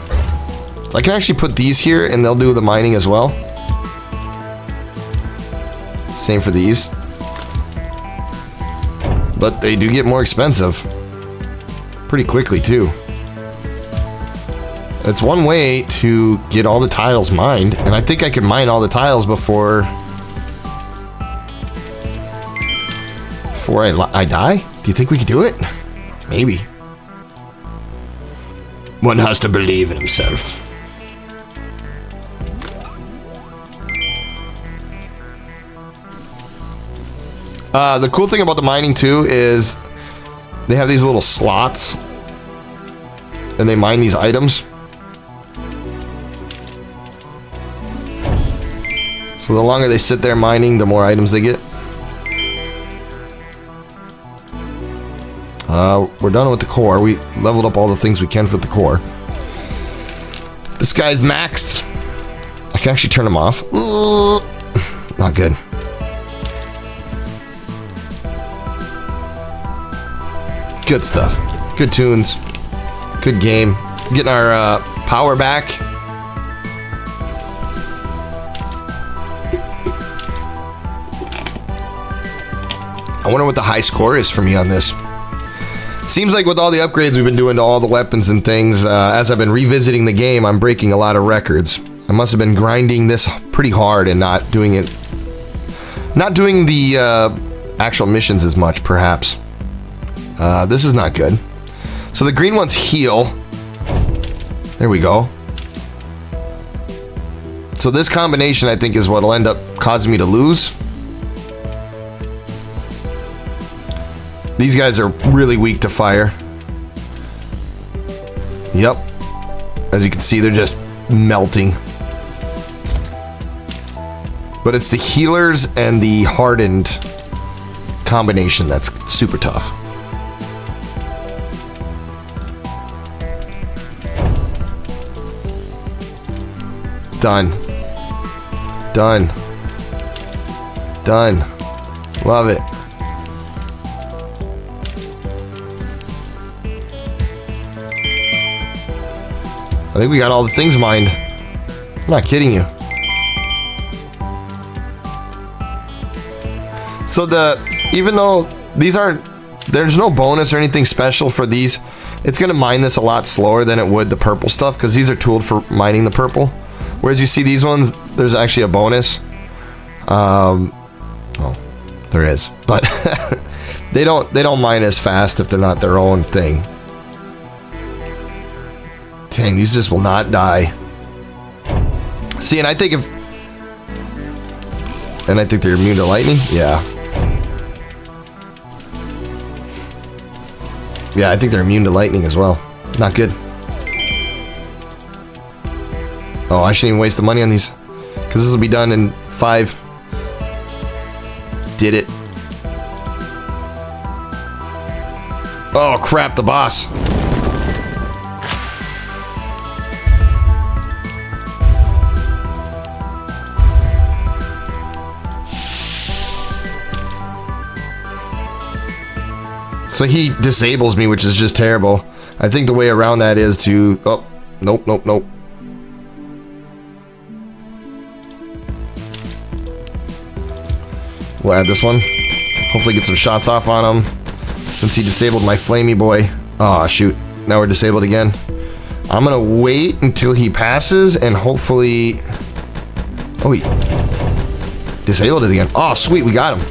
I can actually put these here and they'll do the mining as well. Same for these. But they do get more expensive. Pretty quickly, too. It's one way to get all the tiles mined, and I think I can mine all the tiles before I die? Do you think we could do it? Maybe. One has to believe in himself. The cool thing about the mining too is they have these little slots and they mine these items. So the longer they sit there mining, the more items they get. We're done with the core. We leveled up all the things we can with the core. This guy's maxed. I can actually turn him off. Not good. Good stuff. Good tunes. Good game. Getting our power back. I wonder what the high score is for me on this. Seems like with all the upgrades we've been doing to all the weapons and things, as I've been revisiting the game, I'm breaking a lot of records. I must have been grinding this pretty hard and not doing it... Not doing the actual missions as much, perhaps. This is not good. So the green ones heal. There we go. So this combination, I think, is what will end up causing me to lose. These guys are really weak to fire. Yep. As you can see, they're just melting. But it's the healers and the hardened combination that's super tough. Done. Done. Done. Love it. I think we got all the things mined. I'm not kidding you. So even though these aren't, there's no bonus or anything special for these, it's gonna mine this a lot slower than it would the purple stuff, because these are tooled for mining the purple. Whereas you see these ones, there's actually a bonus. Oh, there is, but they don't mine as fast if they're not their own thing. Dang, these just will not die. See, and I think they're immune to lightning. Yeah. Yeah, I think they're immune to lightning as well. Not good. Oh, I shouldn't even waste the money on these. because this will be done in 5. Did it. Oh crap, the boss. So he disables me, which is just terrible. I think the way around that is to... Oh, nope, nope, nope. We'll add this one. Hopefully get some shots off on him, since he disabled my flamey boy. Oh shoot, now we're disabled again. I'm gonna wait until he passes and hopefully... Oh, he disabled it again. Oh sweet, we got him.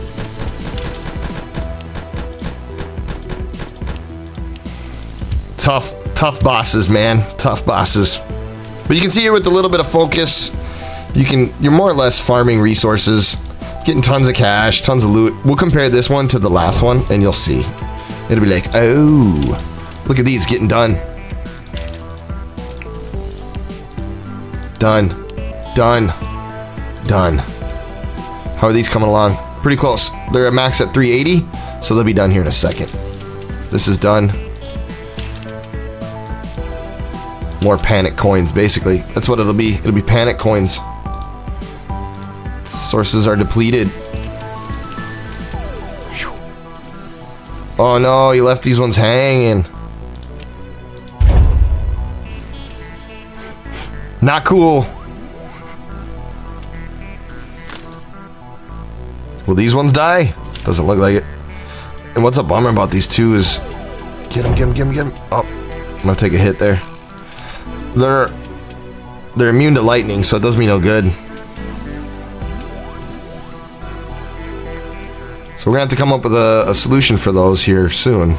Tough bosses, man. Tough bosses. But you can see here with a little bit of focus, you're more or less farming resources, getting tons of cash, tons of loot. We'll compare this one to the last one, and you'll see. It'll be like, oh, look at these getting done. Done. Done. Done. How are these coming along? Pretty close. They're at max at 380, so they'll be done here in a second. This is done. More panic coins, basically. That's what it'll be. It'll be panic coins. Sources are depleted. Whew. Oh no, he left these ones hanging. Not cool. Will these ones die? Doesn't look like it. And what's a bummer about these two is... Get him, get him, get him, get him. Oh, I'm gonna take a hit there. They're immune to lightning, so it does me no good. So we're gonna have to come up with a solution for those here soon.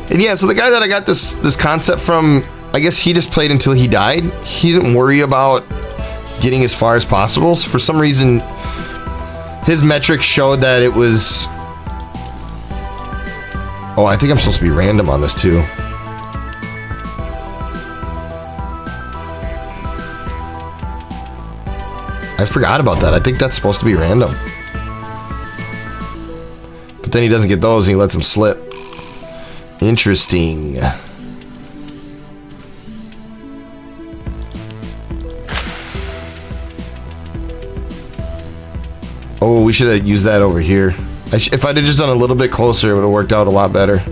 And yeah, so the guy that I got this concept from, I guess he just played until he died. He didn't worry about getting as far as possible. So for some reason, his metrics showed that it was... Oh, I think I'm supposed to be random on this too. I forgot about that. I think that's supposed to be random. But then he doesn't get those and he lets them slip. Interesting. Oh, we should have used that over here. If I'd have just done a little bit closer, it would have worked out a lot better.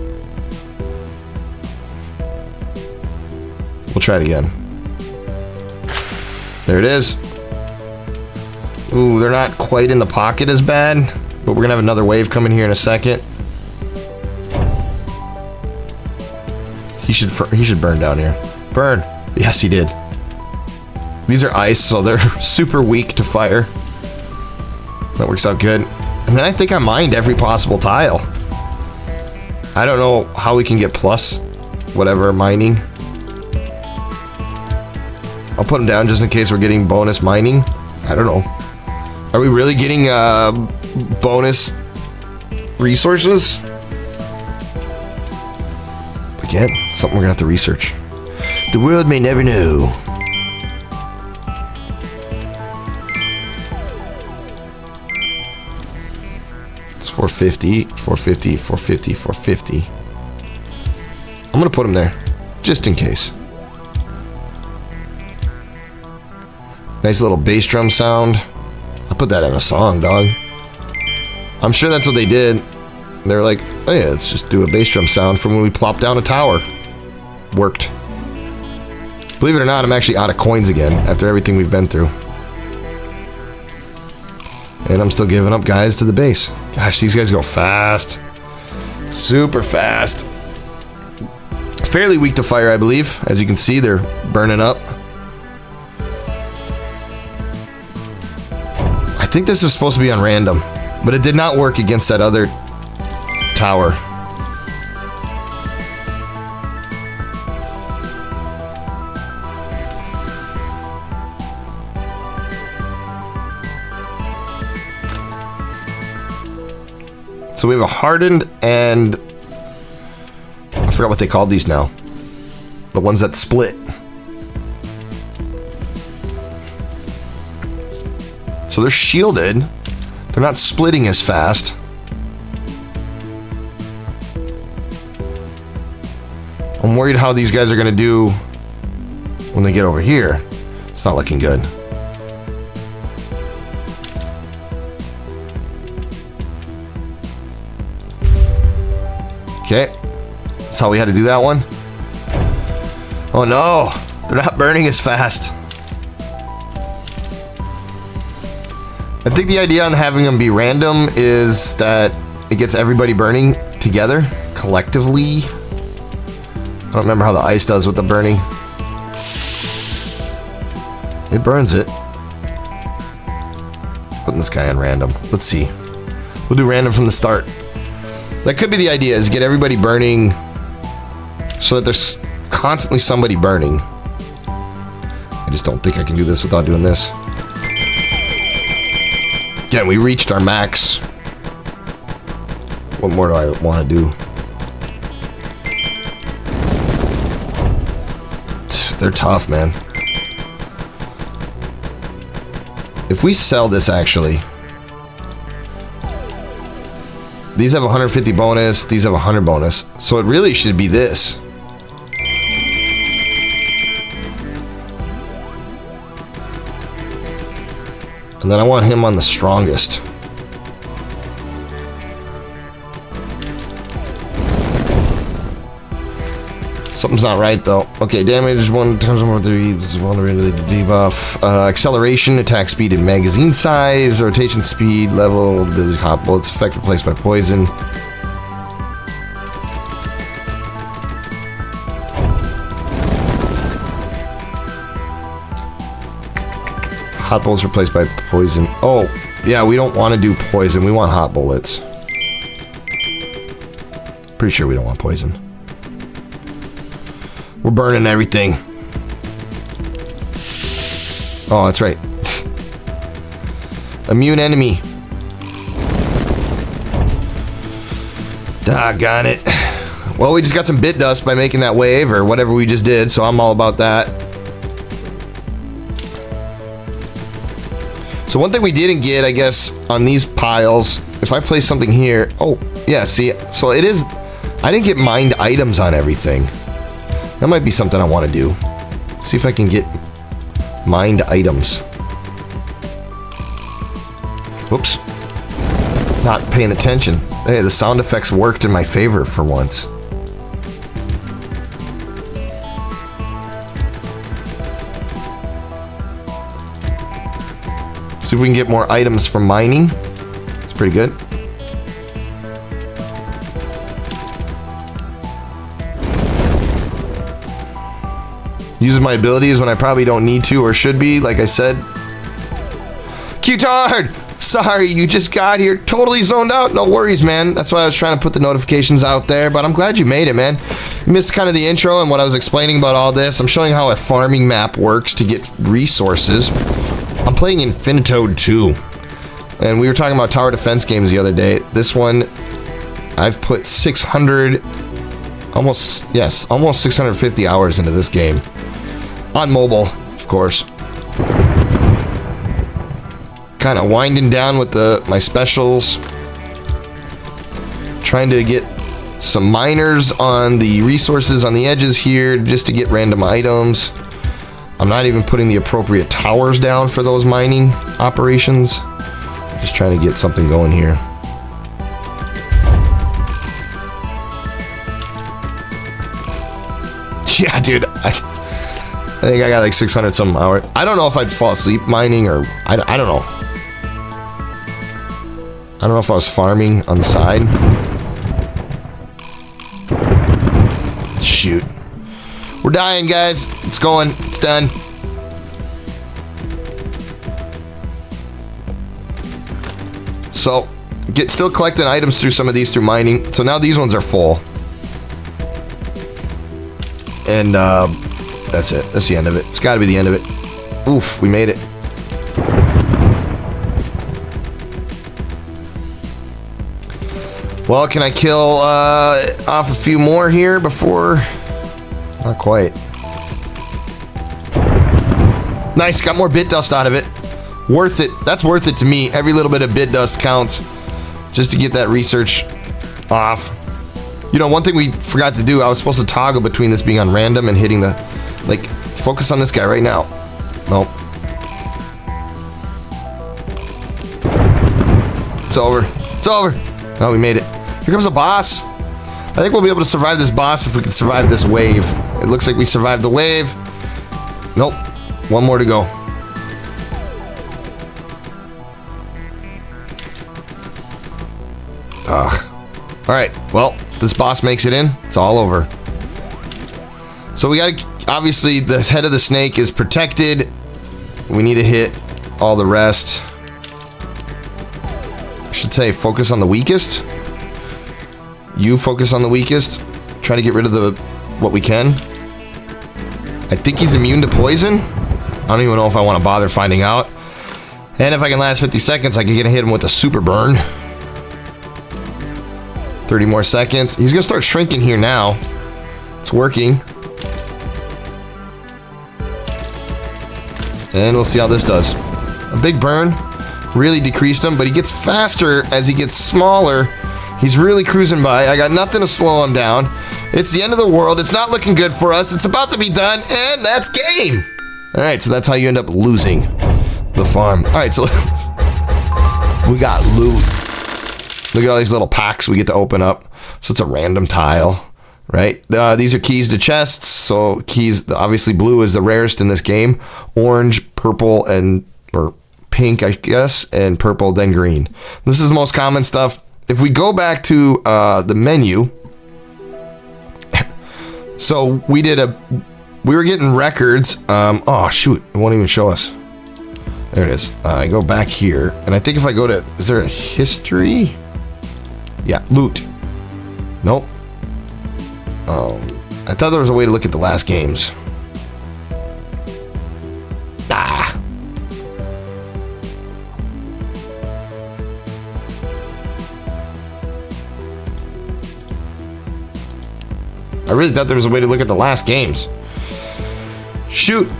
We'll try it again. There it is. Ooh, they're not quite in the pocket as bad, but we're gonna have another wave coming here in a second. He should burn down here. Burn. Yes, he did. These are ice, so they're super weak to fire. That works out good. And then I think I mined every possible tile. I don't know how we can get plus whatever mining. I'll put them down just in case we're getting bonus mining. I don't know. Are we really getting bonus resources? Again, something we're gonna have to research. The world may never know. It's 450, 450, 450, 450. I'm gonna put them there, just in case. Nice little bass drum sound. I put that in a song, dog. I'm sure that's what they did. They're like, oh yeah, let's just do a bass drum sound from when we plopped down a tower. Worked. Believe it or not, I'm actually out of coins again after everything we've been through. And I'm still giving up guys to the base. Gosh, these guys go fast. Super fast. Fairly weak to fire, I believe. As you can see, they're burning up. I think this was supposed to be on random, but it did not work against that other tower. So we have a hardened and I forgot what they called these now. The ones that split. So they're shielded. They're not splitting as fast. I'm worried how these guys are going to do when they get over here. It's not looking good. Okay. That's how we had to do that one. Oh no, they're not burning as fast. I think the idea on having them be random is that it gets everybody burning together, collectively. I don't remember how the ice does with the burning. It burns it. Putting this guy on random. Let's see. We'll do random from the start. That could be the idea, is get everybody burning so that there's constantly somebody burning. I just don't think I can do this without doing this. Again, we reached our max. What more do I want to do? They're tough, man. If we sell this, actually, these have 150 bonus, these have 100 bonus, so it really should be this. And then I want him on the strongest. Something's not right though. Okay, damage 1 times 1 this is vulnerability to debuff. Acceleration, attack speed, and magazine size. Rotation speed, level, ability, hot bullets, effect replaced by poison. Hot bullets replaced by poison. Oh, yeah, we don't want to do poison. We want hot bullets. Pretty sure we don't want poison. We're burning everything. Oh, that's right. Immune enemy. Doggone it. Well, we just got some bit dust by making that wave or whatever we just did, so I'm all about that. So one thing we didn't get, I guess, on these piles, if I place something here, oh, yeah, see, so it is, I didn't get mined items on everything. That might be something I want to do. See if I can get mined items. Whoops. Not paying attention. Hey, the sound effects worked in my favor for once. See if we can get more items from mining. It's pretty good. Using my abilities when I probably don't need to or should be, like I said. Q-Tard! Sorry, you just got here totally zoned out. No worries, man. That's why I was trying to put the notifications out there, but I'm glad you made it, man. You missed kind of the intro and what I was explaining about all this. I'm showing how a farming map works to get resources. I'm playing Infinitode 2, and we were talking about tower defense games the other day. This one, I've put 600, almost 650 hours into this game. On mobile, of course. Kind of winding down with my specials. Trying to get some miners on the resources on the edges here just to get random items. I'm not even putting the appropriate towers down for those mining operations. Just trying to get something going here. Yeah, dude. I think I got like 600 some hours. I don't know if I'd fall asleep mining or... I don't know. I don't know if I was farming on the side. Shoot. We're dying, guys. It's going. It's done. So, still collecting items through some of these through mining. So now these ones are full. And that's it. That's the end of it. It's got to be the end of it. Oof, we made it. Well, can I kill off a few more here before... Not quite. Nice, got more bit dust out of it. Worth it. That's worth it to me. Every little bit of bit dust counts just to get that research off. You know, one thing we forgot to do, I was supposed to toggle between this being on random and hitting the, like, focus on this guy right now. Nope. It's over. It's over. Oh, we made it. Here comes a boss. I think we'll be able to survive this boss if we can survive this wave. It looks like we survived the wave. Nope. One more to go. Ugh. Alright, well, this boss makes it in. It's all over. So we gotta, obviously, the head of the snake is protected. We need to hit all the rest. I should say, focus on the weakest. You focus on the weakest. Try to get rid of the what we can. I think he's immune to poison. I don't even know if I want to bother finding out. And if I can last 50 seconds, I can hit him with a super burn. 30 more seconds. He's gonna start shrinking here now. It's working. And we'll see how this does. A big burn. Really decreased him, but he gets faster as he gets smaller. He's really cruising by. I got nothing to slow him down. It's the end of the world. It's not looking good for us. It's about to be done, and that's game. All right, so that's how you end up losing the farm. All right, so we got loot. Look at all these little packs we get to open up. So it's a random tile, right? These are keys to chests. So keys, obviously blue is the rarest in this game. Orange, purple, or pink, I guess, and purple, then green. This is the most common stuff. If we go back to the menu, so we were getting records. Oh shoot, it won't even show us. There it is. I go back here, and I think if I go to, is there a history? Yeah, loot. Nope. I thought there was a way to look at the last games. Ah. I really thought there was a way to look at the last games. Shoot.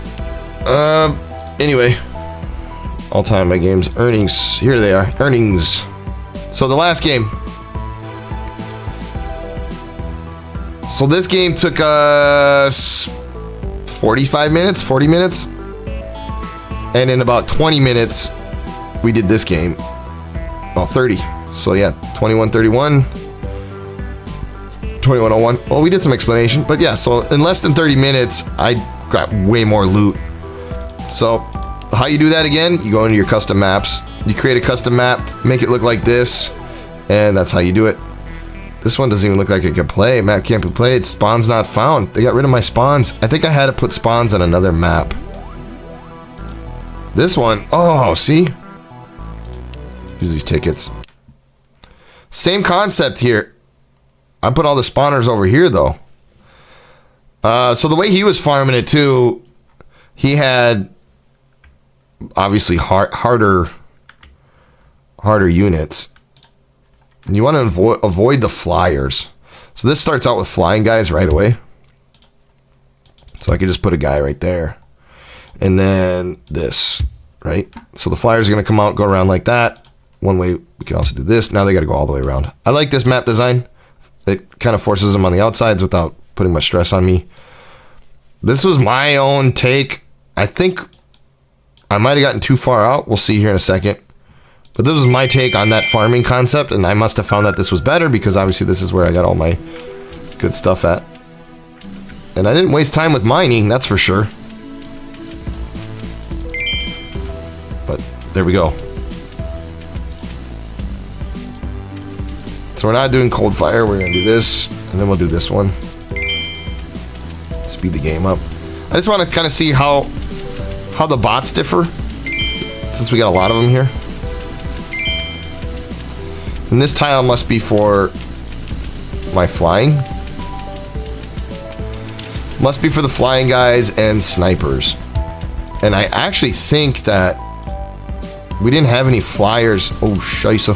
Anyway. All-time my games. Earnings. Here they are. Earnings. So the last game. So this game took us 45 minutes, 40 minutes. And in about 20 minutes, we did this game. Oh, 30. So yeah, 2131. 2101. Well, we did some explanation, but yeah, so in less than 30 minutes, I got way more loot. So how you do that again, you go into your custom maps, you create a custom map, make it look like this, and that's how you do it. This one doesn't even look like it can play. Map can't be played. Spawns not found. They got rid of my spawns. I think I had to put spawns on another map. This one, oh, see? Use these tickets. Same concept here. I put all the spawners over here, though. So the way he was farming it, too, he had obviously harder units. And you want to avoid the flyers. So this starts out with flying guys right away. So I could just put a guy right there. And then this, right? So the flyers are going to come out, go around like that. One way, we can also do this. Now they got to go all the way around. I like this map design. It kind of forces them on the outsides without putting much stress on me. This was my own take. I think I might have gotten too far out. We'll see here in a second. But this was my take on that farming concept, and I must have found that this was better because obviously this is where I got all my good stuff at. And I didn't waste time with mining, that's for sure. But there we go. So we're not doing cold fire, we're gonna do this, and then we'll do this one. Speed the game up. I just want to kind of see how the bots differ, since we got a lot of them here. And this tile must be for my flying. Must be for the flying guys and snipers. And I actually think that we didn't have any flyers. Oh, scheisse.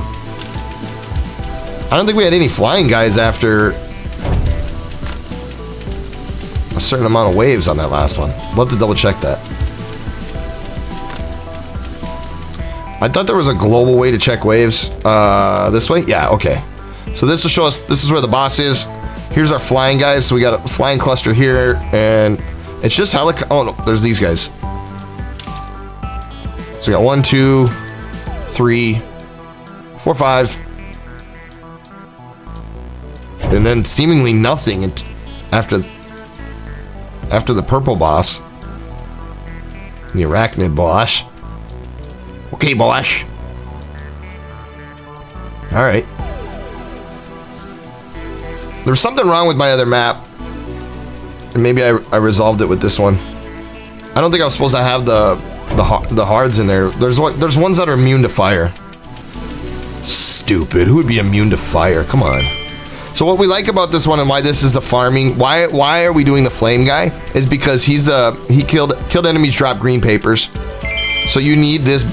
I don't think we had any flying guys after a certain amount of waves on that last one. We'll have to double check that. I thought there was a global way to check waves. This way? Yeah, okay. So this will show us, this is where the boss is. Here's our flying guys. So we got a flying cluster here, and it's just oh no, there's these guys. So we got 1, 2, 3, 4, 5. And then seemingly nothing after the purple boss. The arachnid boss. Okay, boss. Alright. There's something wrong with my other map. And maybe I resolved it with this one. I don't think I was supposed to have the hards in there. There's ones that are immune to fire. Stupid. Who would be immune to fire? Come on. So what we like about this one and why this is the farming, why are we doing the flame guy, is because he killed enemies, drop green papers. So you need this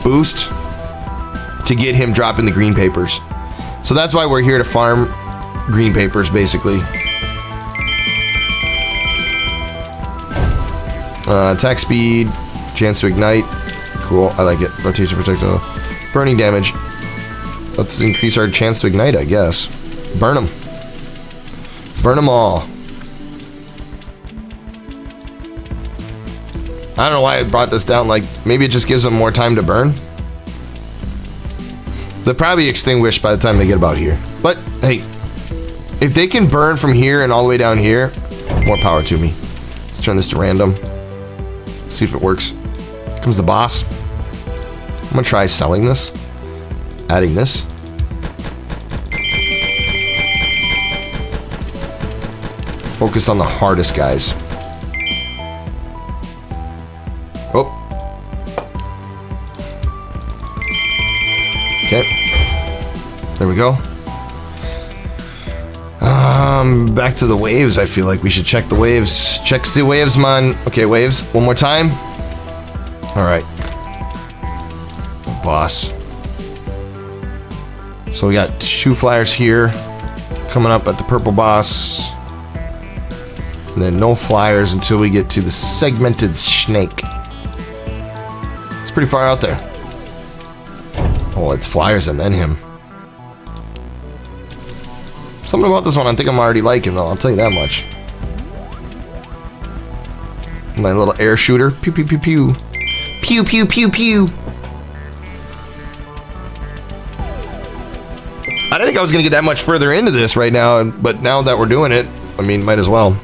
boost to get him dropping the green papers. So that's why we're here to farm green papers, basically. Attack speed, chance to ignite. Cool, I like it. Rotation, projectile, burning damage. Let's increase our chance to ignite, I guess. Burn them. Burn them all. I don't know why I brought this down. Like, maybe it just gives them more time to burn. They'll probably extinguish by the time they get about here. But, hey, if they can burn from here and all the way down here, more power to me. Let's turn this to random. See if it works. Here comes the boss. I'm gonna try selling this. Adding this. Focus on the hardest guys. Oh. Okay. There we go. Back to the waves. I feel like we should check the waves. Check the waves, man. Okay, waves. One more time. All right. Boss. So we got 2 flyers here coming up at the purple boss. And then no flyers until we get to the segmented snake. It's pretty far out there. Oh, it's flyers and then him. Something about this one I think I'm already liking, though. I'll tell you that much. My little air shooter. Pew, pew, pew, pew. Pew, pew, pew, pew. I didn't think I was going to get that much further into this right now, but now that we're doing it, I mean, might as well.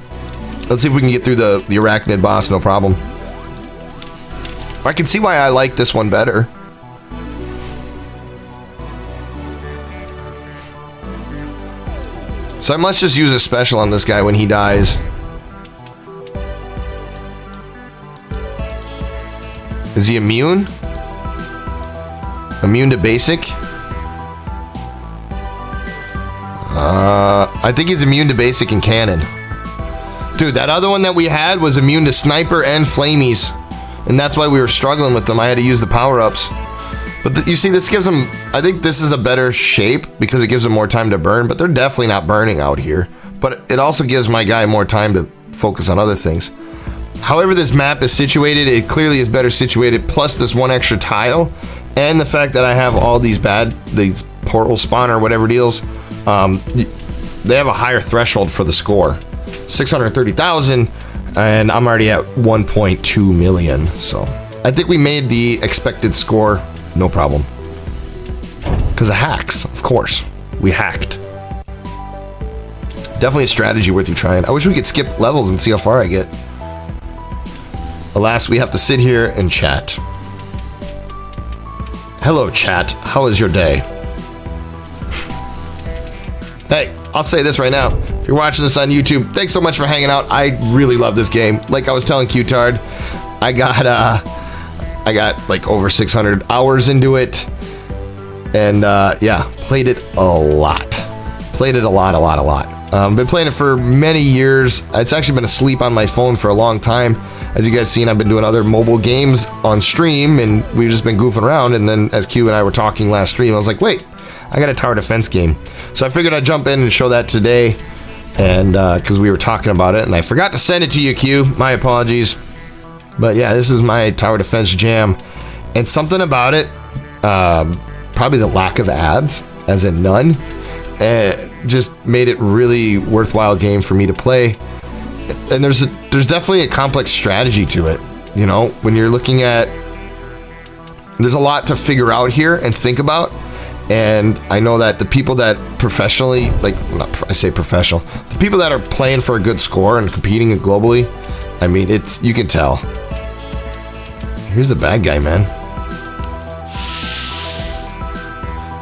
Let's see if we can get through the arachnid boss, no problem. I can see why I like this one better. So I must just use a special on this guy when he dies. Is he immune? Immune to basic? I think he's immune to basic and cannon. Dude, that other one that we had was immune to sniper and flamies. And that's why we were struggling with them. I had to use the power-ups. But you see, this gives them... I think this is a better shape because it gives them more time to burn. But they're definitely not burning out here. But it also gives my guy more time to focus on other things. However this map is situated, it clearly is better situated. Plus this one extra tile. And the fact that I have all these portal spawn or whatever deals. They have a higher threshold for the score. 630,000. And I'm already at 1.2 million. So I think we made the expected score no problem. Because of hacks, of course. We hacked. Definitely a strategy worth you trying. I wish we could skip levels and see how far I get. Alas, we have to sit here and chat. Hello, chat. How is your day? Hey, I'll say this right now. If you're watching this on YouTube, thanks so much for hanging out. I really love this game. Like I was telling Q-Tard, I got like over 600 hours into it. And yeah, played it a lot. Played it a lot. Been playing it for many years. It's actually been asleep on my phone for a long time. As you guys seen, I've been doing other mobile games on stream, and we've just been goofing around. And then as Q and I were talking last stream, I was like, wait, I got a tower defense game. So I figured I'd jump in and show that today. And because we were talking about it, and I forgot to send it to you, Q. My apologies. But yeah, this is my tower defense jam. And something about it, probably the lack of ads, as in none, just made it really worthwhile game for me to play. And there's definitely a complex strategy to it. You know, when you're looking at, there's a lot to figure out here and think about. And I know that the people that professionally, like, I say professional, the people that are playing for a good score and competing globally, I mean, you can tell. Here's the bad guy, man.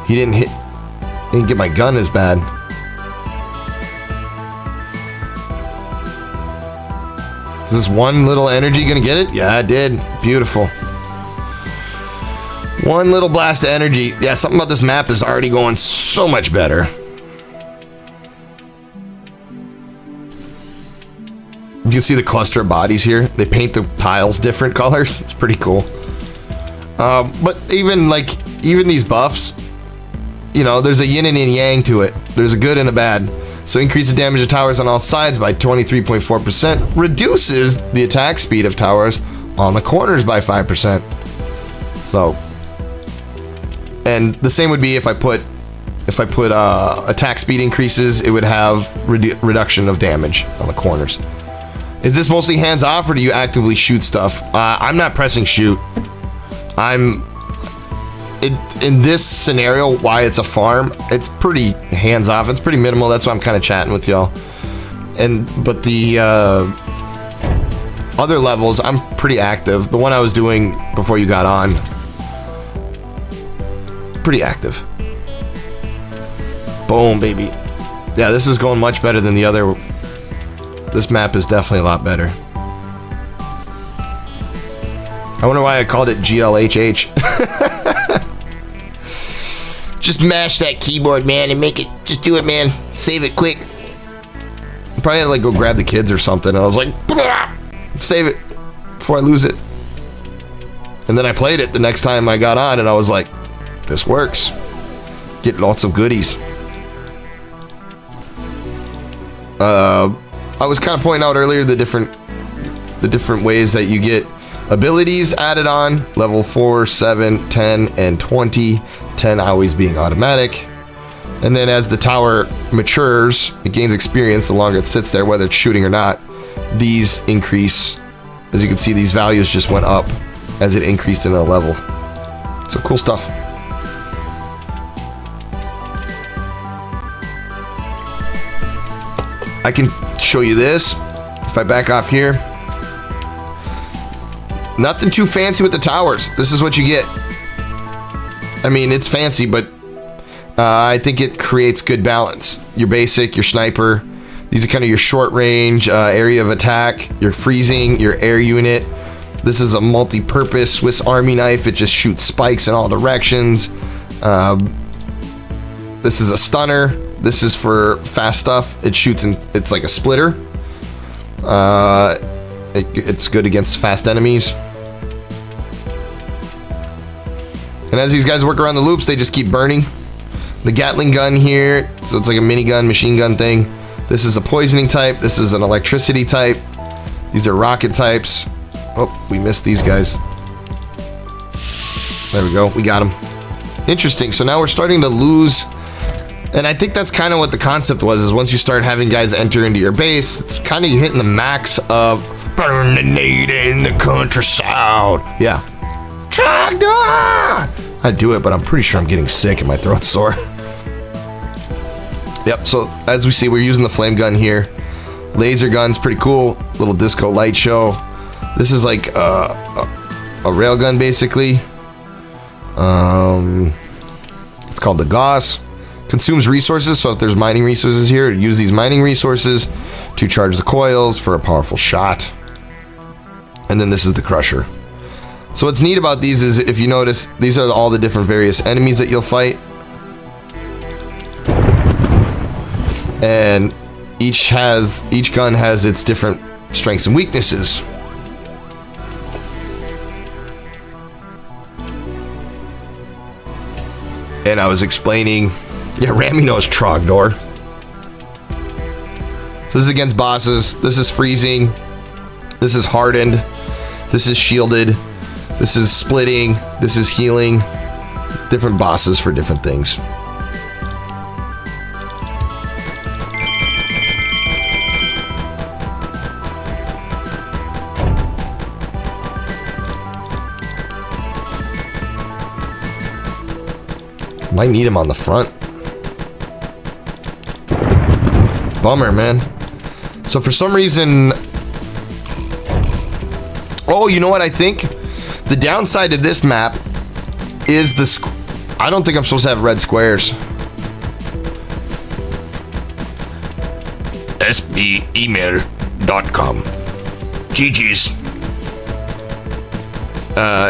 He didn't get my gun as bad. Is this one little energy gonna get it? Yeah, it did. Beautiful. One little blast of energy. Yeah, something about this map is already going so much better. You can see the cluster of bodies here. They paint the tiles different colors. It's pretty cool. But even these buffs, you know, there's a yin and a yang to it. There's a good and a bad. So increase the damage of towers on all sides by 23.4%. Reduces the attack speed of towers on the corners by 5%. So, and the same would be if I put attack speed increases, it would have reduction of damage on the corners. Is this mostly hands off, or do you actively shoot stuff? I'm not pressing shoot. In this scenario, why it's a farm, it's pretty hands off. It's pretty minimal. That's why I'm kind of chatting with y'all. But the other levels, I'm pretty active. The one I was doing before you got on, pretty active. Boom, baby. Yeah, this is going much better than the other. This map is definitely a lot better. I wonder why I called it GLHH. Just mash that keyboard, man, and make it. Just do it, man. Save it quick. I probably had to like go grab the kids or something. And I was like, save it before I lose it. And then I played it the next time I got on, and I was like, this works. Get lots of goodies. I was kind of pointing out earlier the different ways that you get abilities added on. Level 4, 7, 10, and 20. 10 always being automatic. And then as the tower matures, it gains experience the longer it sits there, whether it's shooting or not. These increase. As you can see, these values just went up as it increased in a level. So cool stuff. I can show you this if I back off here. Nothing too fancy with the towers. This is what you get. I mean, it's fancy, but I think it creates good balance. Your basic, your sniper. These are kind of your short range area of attack. Your freezing, your air unit. This is a multi-purpose Swiss Army knife. It just shoots spikes in all directions. This is a stunner. This is for fast stuff. It shoots and it's like a splitter. It's good against fast enemies. And as these guys work around the loops, they just keep burning. The Gatling gun here, so it's like a minigun, machine gun thing. This is a poisoning type. This is an electricity type. These are rocket types. Oh, we missed these guys. There we go. We got them. Interesting. So now we're starting to lose. And I think that's kind of what the concept was, is once you start having guys enter into your base, it's kind of hitting the max of burn the nade in the countryside. Yeah. Trogdor! I do it, but I'm pretty sure I'm getting sick and my throat's sore. Yep, so as we see, we're using the flame gun here. Laser gun's pretty cool. Little disco light show. This is like a rail gun, basically. It's called the Gauss. Consumes resources, so if there's mining resources here, use these mining resources to charge the coils for a powerful shot. And then this is the Crusher. So what's neat about these is, if you notice, these are all the different various enemies that you'll fight. And each gun has its different strengths and weaknesses. And I was explaining, yeah, Rami knows Trogdor. So this is against bosses. This is freezing. This is hardened. This is shielded. This is splitting. This is healing. Different bosses for different things. Might need him on the front. Bummer, man. So for some reason... Oh, you know what I think? The downside to this map is the... I don't think I'm supposed to have red squares. sbemail.com. GG's.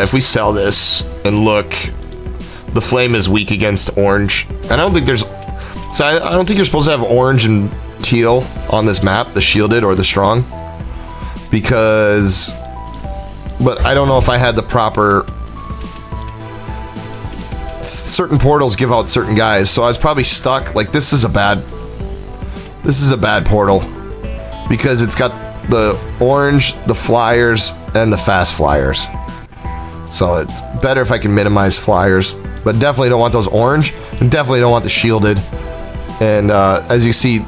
If we sell this and look... The flame is weak against orange. And I don't think there's... So I don't think you're supposed to have orange and teal on this map, the shielded or the strong. Because... But I don't know if I had the proper... Certain portals give out certain guys, so I was probably stuck. Like, this is a bad... This is a bad portal. Because it's got the orange, the flyers, and the fast flyers. So it's better if I can minimize flyers. But definitely don't want those orange. And definitely don't want the shielded. And as you see,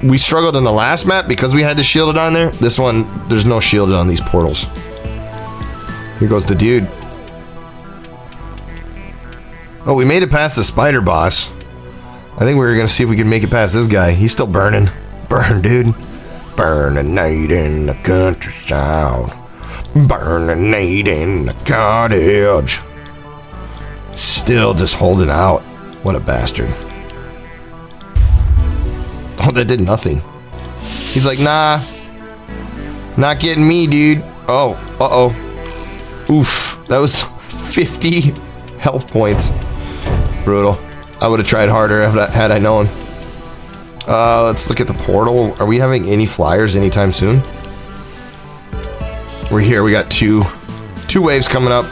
we struggled in the last map because we had the shielded on there. This one, there's no shielded on these portals. Here goes the dude. Oh, we made it past the spider boss. I think we were going to see if we could make it past this guy. He's still burning. Burn, dude. Burn a night in the countryside. Burn a night in the cottage. Still just holding out. What a bastard. Oh, that did nothing. He's like, nah. Not getting me, dude. Oh, uh-oh. Oof. That was 50 health points. Brutal. I would have tried harder had I known. Let's look at the portal. Are we having any flyers anytime soon? We're here. We got two waves coming up.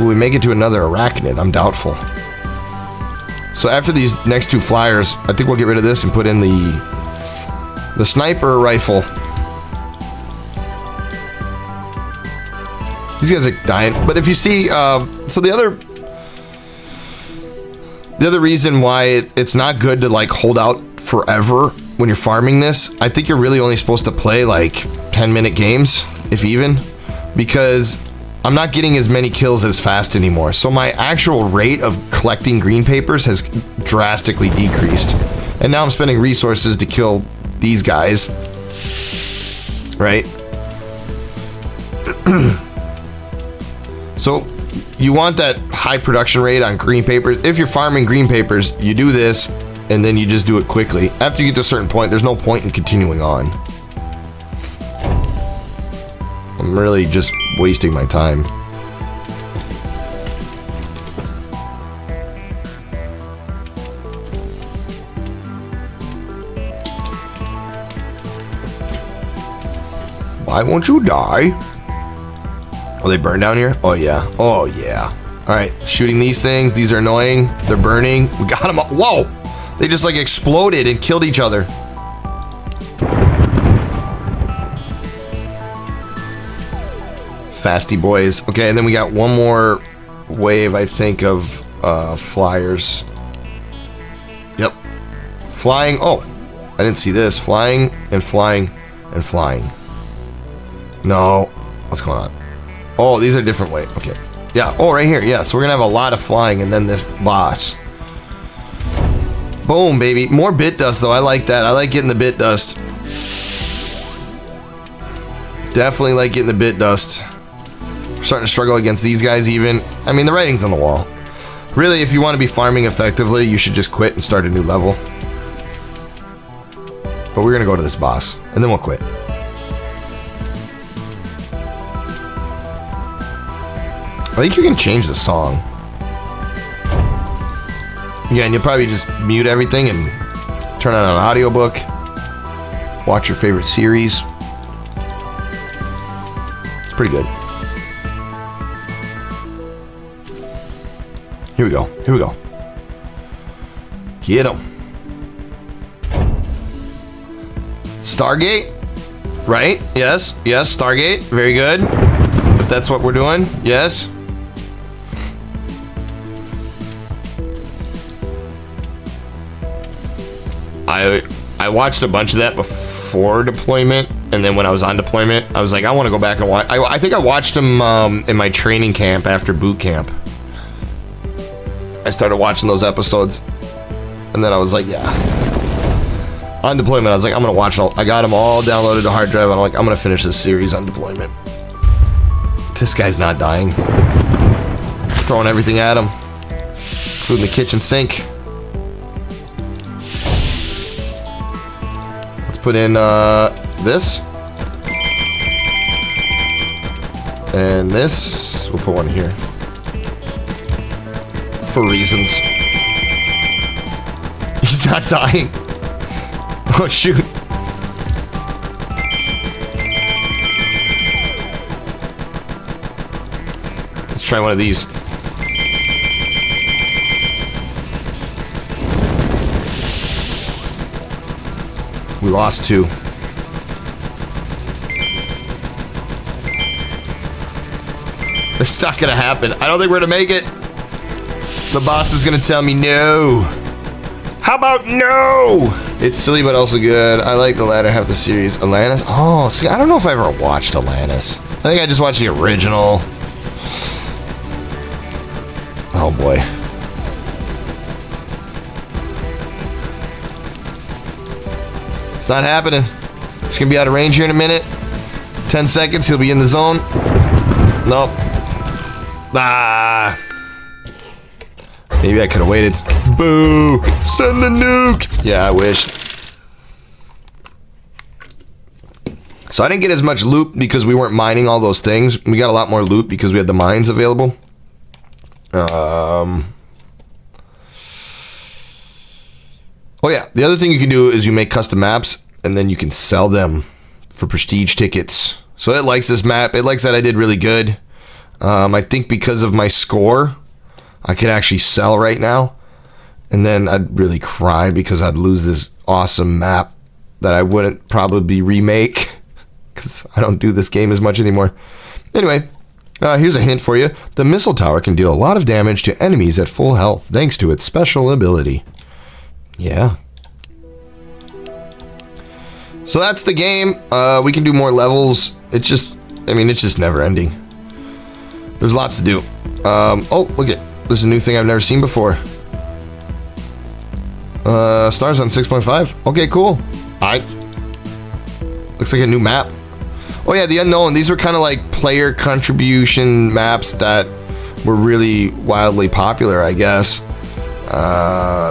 Will we make it to another arachnid? I'm doubtful. So after these next two flyers, I think we'll get rid of this and put in the sniper rifle. These guys are dying. But if you see, so the other reason why it's not good to like hold out forever when you're farming this, I think you're really only supposed to play like 10-minute games, if even, because I'm not getting as many kills as fast anymore. So my actual rate of collecting green papers has drastically decreased. And now I'm spending resources to kill these guys. Right? So you want that high production rate on green papers. If you're farming green papers, you do this and then you just do it quickly. After you get to a certain point, there's no point in continuing on. I'm really just wasting my time. Why won't you die? Oh, they burn down here? Oh, yeah. Oh, yeah. All right, shooting these things. These are annoying. They're burning. We got them up. Whoa! They just like exploded and killed each other. Fasty boys. Okay, and then we got one more wave, I think, of flyers. Yep. Flying. Oh, I didn't see this. Flying and flying and flying. No. What's going on? Oh, these are different waves. Okay. Yeah. Oh, right here. Yeah, so we're going to have a lot of flying and then this boss. Boom, baby. More bit dust, though. I like that. I like getting the bit dust. Definitely like getting the bit dust. Starting to struggle against these guys even. I mean, the writing's on the wall. Really, if you want to be farming effectively, you should just quit and start a new level. But we're going to go to this boss, and then we'll quit. I think you can change the song. Yeah, and you'll probably just mute everything and turn on an audiobook. Watch your favorite series. It's pretty good. Here we go. Here we go. Get him. Stargate? Right? Yes. Yes, Stargate. Very good. if that's what we're doing, yes. I watched a bunch of that before deployment, and then when I was on deployment, I was like, I want to go back and watch. I think I watched them in my training camp after boot camp. I started watching those episodes, and then I was like, yeah. On deployment, I was like, I'm gonna watch all. I got them all downloaded to hard drive, and I'm like, I'm gonna finish this series on deployment. This guy's not dying. Throwing everything at him, including the kitchen sink. Put in this and this. We'll put one here for reasons. He's not dying. Oh shoot. Let's try one of these. We lost 2. It's not gonna happen. I don't think we're gonna make it. The boss is gonna tell me no. How about no? It's silly but also good. I like the latter half of the series. Atlantis? Oh, see, I don't know if I ever watched Atlantis. I think I just watched the original. Oh boy. It's not happening. It's gonna be out of range here in a minute. 10 seconds, he'll be in the zone. Nope. Ah. Maybe I could have waited. Boo! Send the nuke! Yeah, I wish. So I didn't get as much loot because we weren't mining all those things. We got a lot more loot because we had the mines available. Oh yeah, the other thing you can do is you make custom maps and then you can sell them for prestige tickets. So it likes this map. It likes that I did really good. I think because of my score, I could actually sell right now. And then I'd really cry because I'd lose this awesome map that I wouldn't probably remake because I don't do this game as much anymore. Anyway, here's a hint for you. The missile tower can deal a lot of damage to enemies at full health thanks to its special ability. Yeah. So that's the game. We can do more levels. It's just never ending. There's lots to do. Oh, look at, there's a new thing I've never seen before. Stars on 6.5. Okay, cool. Looks like a new map. Oh yeah, the unknown. These were kind of like player contribution maps that were really wildly popular, I guess.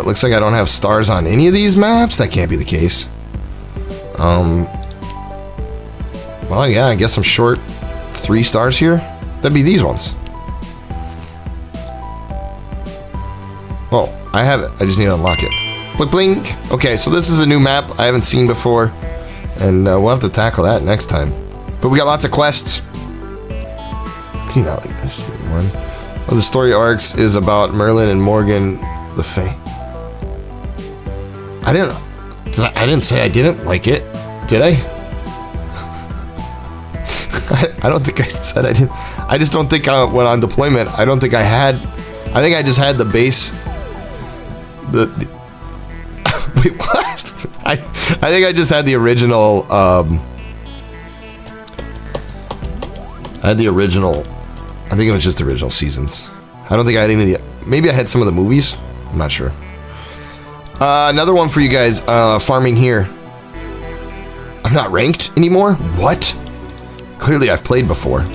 Looks like I don't have stars on any of these maps. That can't be the case. Well, yeah, I guess I'm short 3 stars here. That'd be these ones. Well, I have it. I just need to unlock it. Blink, blink. Okay, so this is a new map I haven't seen before. And we'll have to tackle that next time. But we got lots of quests. Can you not like this one? Oh, the story arcs is about Merlin and Morgan the Fae. I didn't say I didn't like it, did I? I don't think I said I didn't. I just don't think I went on deployment. I don't think I had. I think I just had the base. The wait, what? I think I just had the original. I had the original. I think it was just the original seasons. I don't think I had any of the. Maybe I had some of the movies. I'm not sure. Another one for you guys. Farming here. I'm not ranked anymore? What? Clearly I've played before.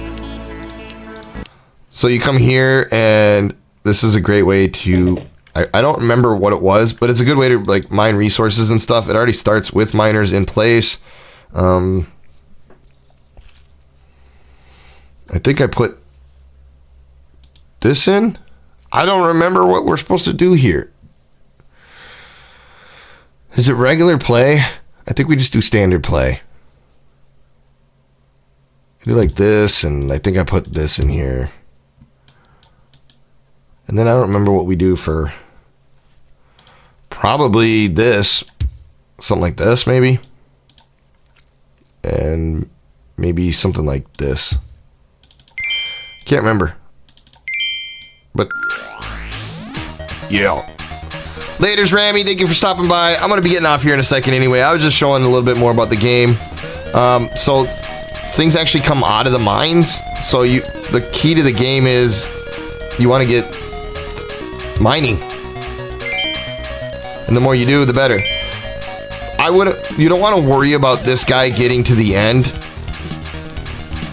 So you come here and this is a great way to... I don't remember what it was, but it's a good way to like mine resources and stuff. It already starts with miners in place. I think I put this in. I don't remember what we're supposed to do here. Is it regular play? I think we just do standard play. I do like this, and I think I put this in here. And then I don't remember what we do for probably this. Something like this, maybe. And maybe something like this. Can't remember. But yeah. Laters, Rammy. Thank you for stopping by. I'm gonna be getting off here in a second anyway. I was just showing a little bit more about the game. So things actually come out of the mines. So the key to the game is you want to get mining, and the more you do, the better. You don't want to worry about this guy getting to the end.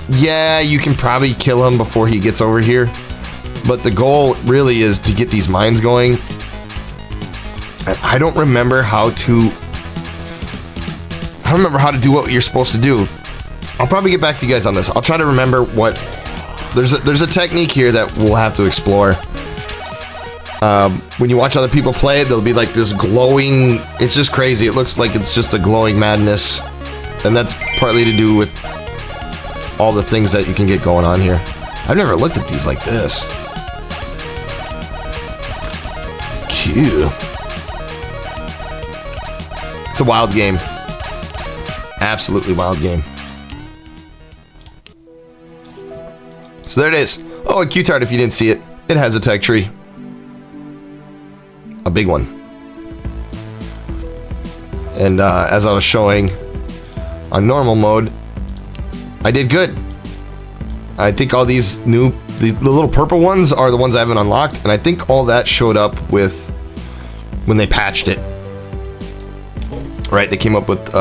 Yeah, you can probably kill him before he gets over here, but the goal really is to get these mines going. I don't remember how to do what you're supposed to do. I'll probably get back to you guys on this. I'll try to remember what. There's a technique here that we'll have to explore. When you watch other people play, there'll be like this glowing. It's just crazy. It looks like it's just a glowing madness, and that's partly to do with all the things that you can get going on here. I've never looked at these like this. Cute. It's a wild game. Absolutely wild game. So there it is. Oh, a Q-Tart if you didn't see it. It has a tech tree. A big one. And as I was showing on normal mode, I did good. I think all the little purple ones are the ones I haven't unlocked, and I think all that showed up with when they patched it. Right, they came up with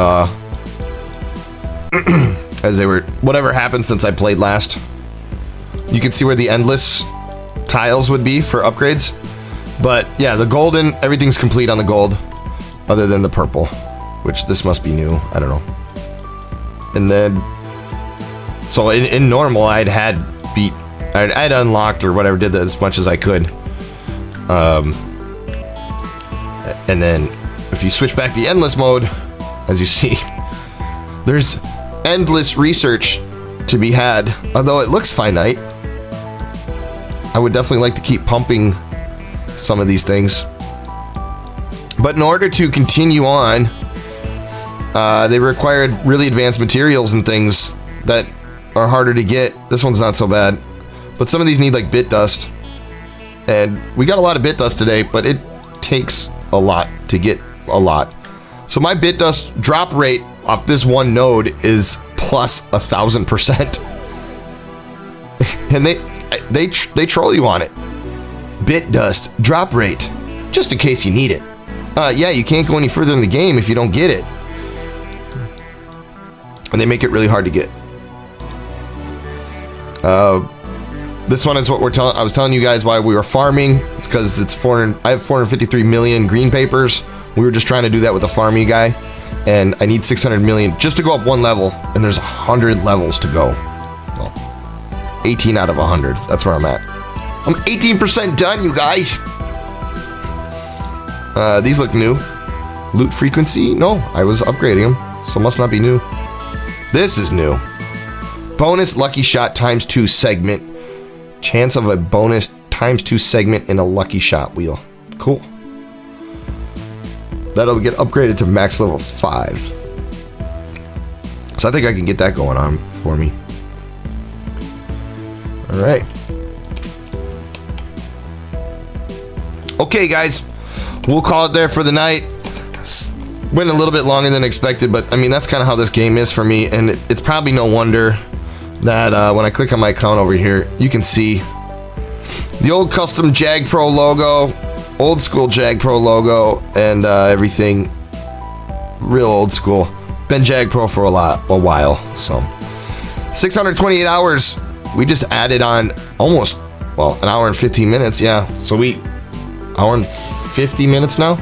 as they were, whatever happened since I played last. You can see where the endless tiles would be for upgrades. But yeah, the golden, everything's complete on the gold, other than the purple, which this must be new. I don't know. And then, so in normal, I'd unlocked or whatever, did as much as I could. And then if you switch back to endless mode, as you see, there's endless research to be had, although it looks finite. I would definitely like to keep pumping some of these things. But in order to continue on, they required really advanced materials and things that are harder to get. This one's not so bad, but some of these need like bit dust, and we got a lot of bit dust today, but it takes a lot to get a lot. So my bit dust drop rate off this one node is plus 1,000%. And they troll you on it. Bit dust drop rate, just in case you need it. Yeah, you can't go any further in the game if you don't get it, and they make it really hard to get. This one is what I was telling you guys why we were farming. It's because I have 453 million green papers. We were just trying to do that with the farming guy, and I need 600 million just to go up one level, and there's 100 levels to go. Well, 18 out of 100. That's where I'm at. I'm 18% done, you guys. These look new. Loot frequency? No, I was upgrading them, so must not be new. This is new. Bonus lucky shot ×2 segment. Chance of a bonus ×2 segment in a lucky shot wheel. Cool. That'll get upgraded to max level 5. So I think I can get that going on for me. Alright. Okay, guys. We'll call it there for the night. Went a little bit longer than expected, but I mean, that's kind of how this game is for me, and it's probably no wonder that when I click on my account over here, you can see the old custom JAG Pro logo, old school JAG Pro logo, and everything real old school. Been JAG Pro for a while, so 628 hours. We just added on almost, well, an hour and 15 minutes. Yeah, so hour and 50 minutes now.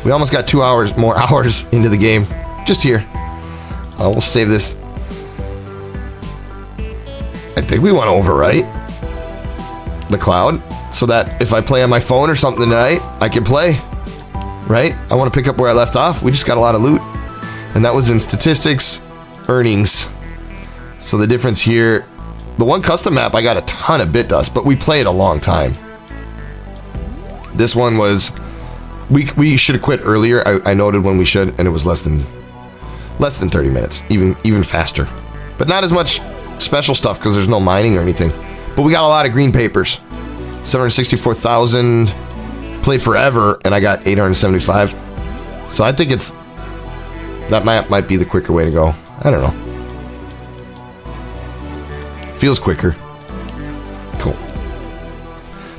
We almost got 2 hours more hours into the game just here. We'll save this. I think we want to overwrite the cloud so that if I play on my phone or something tonight, I can play, right? I want to pick up where I left off. We just got a lot of loot, and that was in statistics, earnings. So the difference here, the one custom map, I got a ton of bit dust, but we played a long time. This one was, we should have quit earlier. I noted when we should, and it was less than 30 minutes, even faster. But not as much special stuff because there's no mining or anything. but we got a lot of green papers. 764,000. Played forever, and I got 875. So I think that might be the quicker way to go. I don't know. Feels quicker. Cool.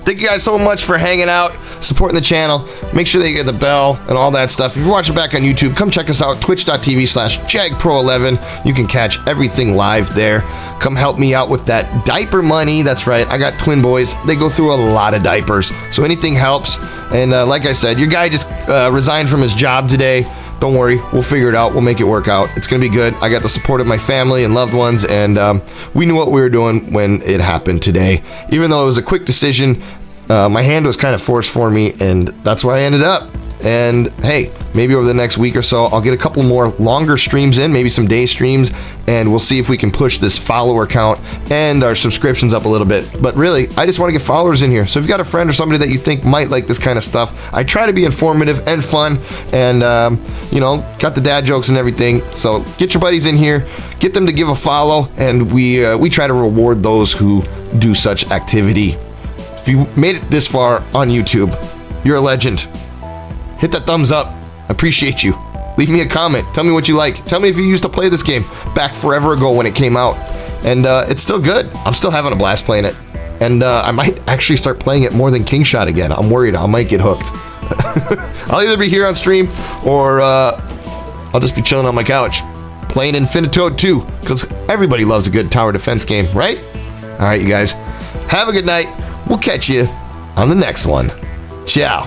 Thank you guys so much for hanging out, supporting the channel. Make sure that you get the bell and all that stuff. If you're watching back on YouTube, come check us out, twitch.tv/JagPro11. You can catch everything live there. Come help me out with that diaper money. That's right, I got twin boys. They go through a lot of diapers, so anything helps. And like I said, your guy just resigned from his job today. Don't worry, we'll figure it out. We'll make it work out. It's going to be good. I got the support of my family and loved ones, and we knew what we were doing when it happened today. Even though it was a quick decision, my hand was kind of forced for me, and that's where I ended up. And hey, maybe over the next week or so, I'll get a couple more longer streams in, maybe some day streams, and we'll see if we can push this follower count and our subscriptions up a little bit. But really, I just want to get followers in here. So if you've got a friend or somebody that you think might like this kind of stuff, I try to be informative and fun, and you know, got the dad jokes and everything. So get your buddies in here, get them to give a follow, and we try to reward those who do such activity. If you made it this far on YouTube, you're a legend. Hit that thumbs up. I appreciate you. Leave me a comment. Tell me what you like. Tell me if you used to play this game back forever ago when it came out. And it's still good. I'm still having a blast playing it. And I might actually start playing it more than King Shot again. I'm worried I might get hooked. I'll either be here on stream or I'll just be chilling on my couch playing Infinitode 2, because everybody loves a good tower defense game, right? All right, you guys. Have a good night. We'll catch you on the next one. Ciao.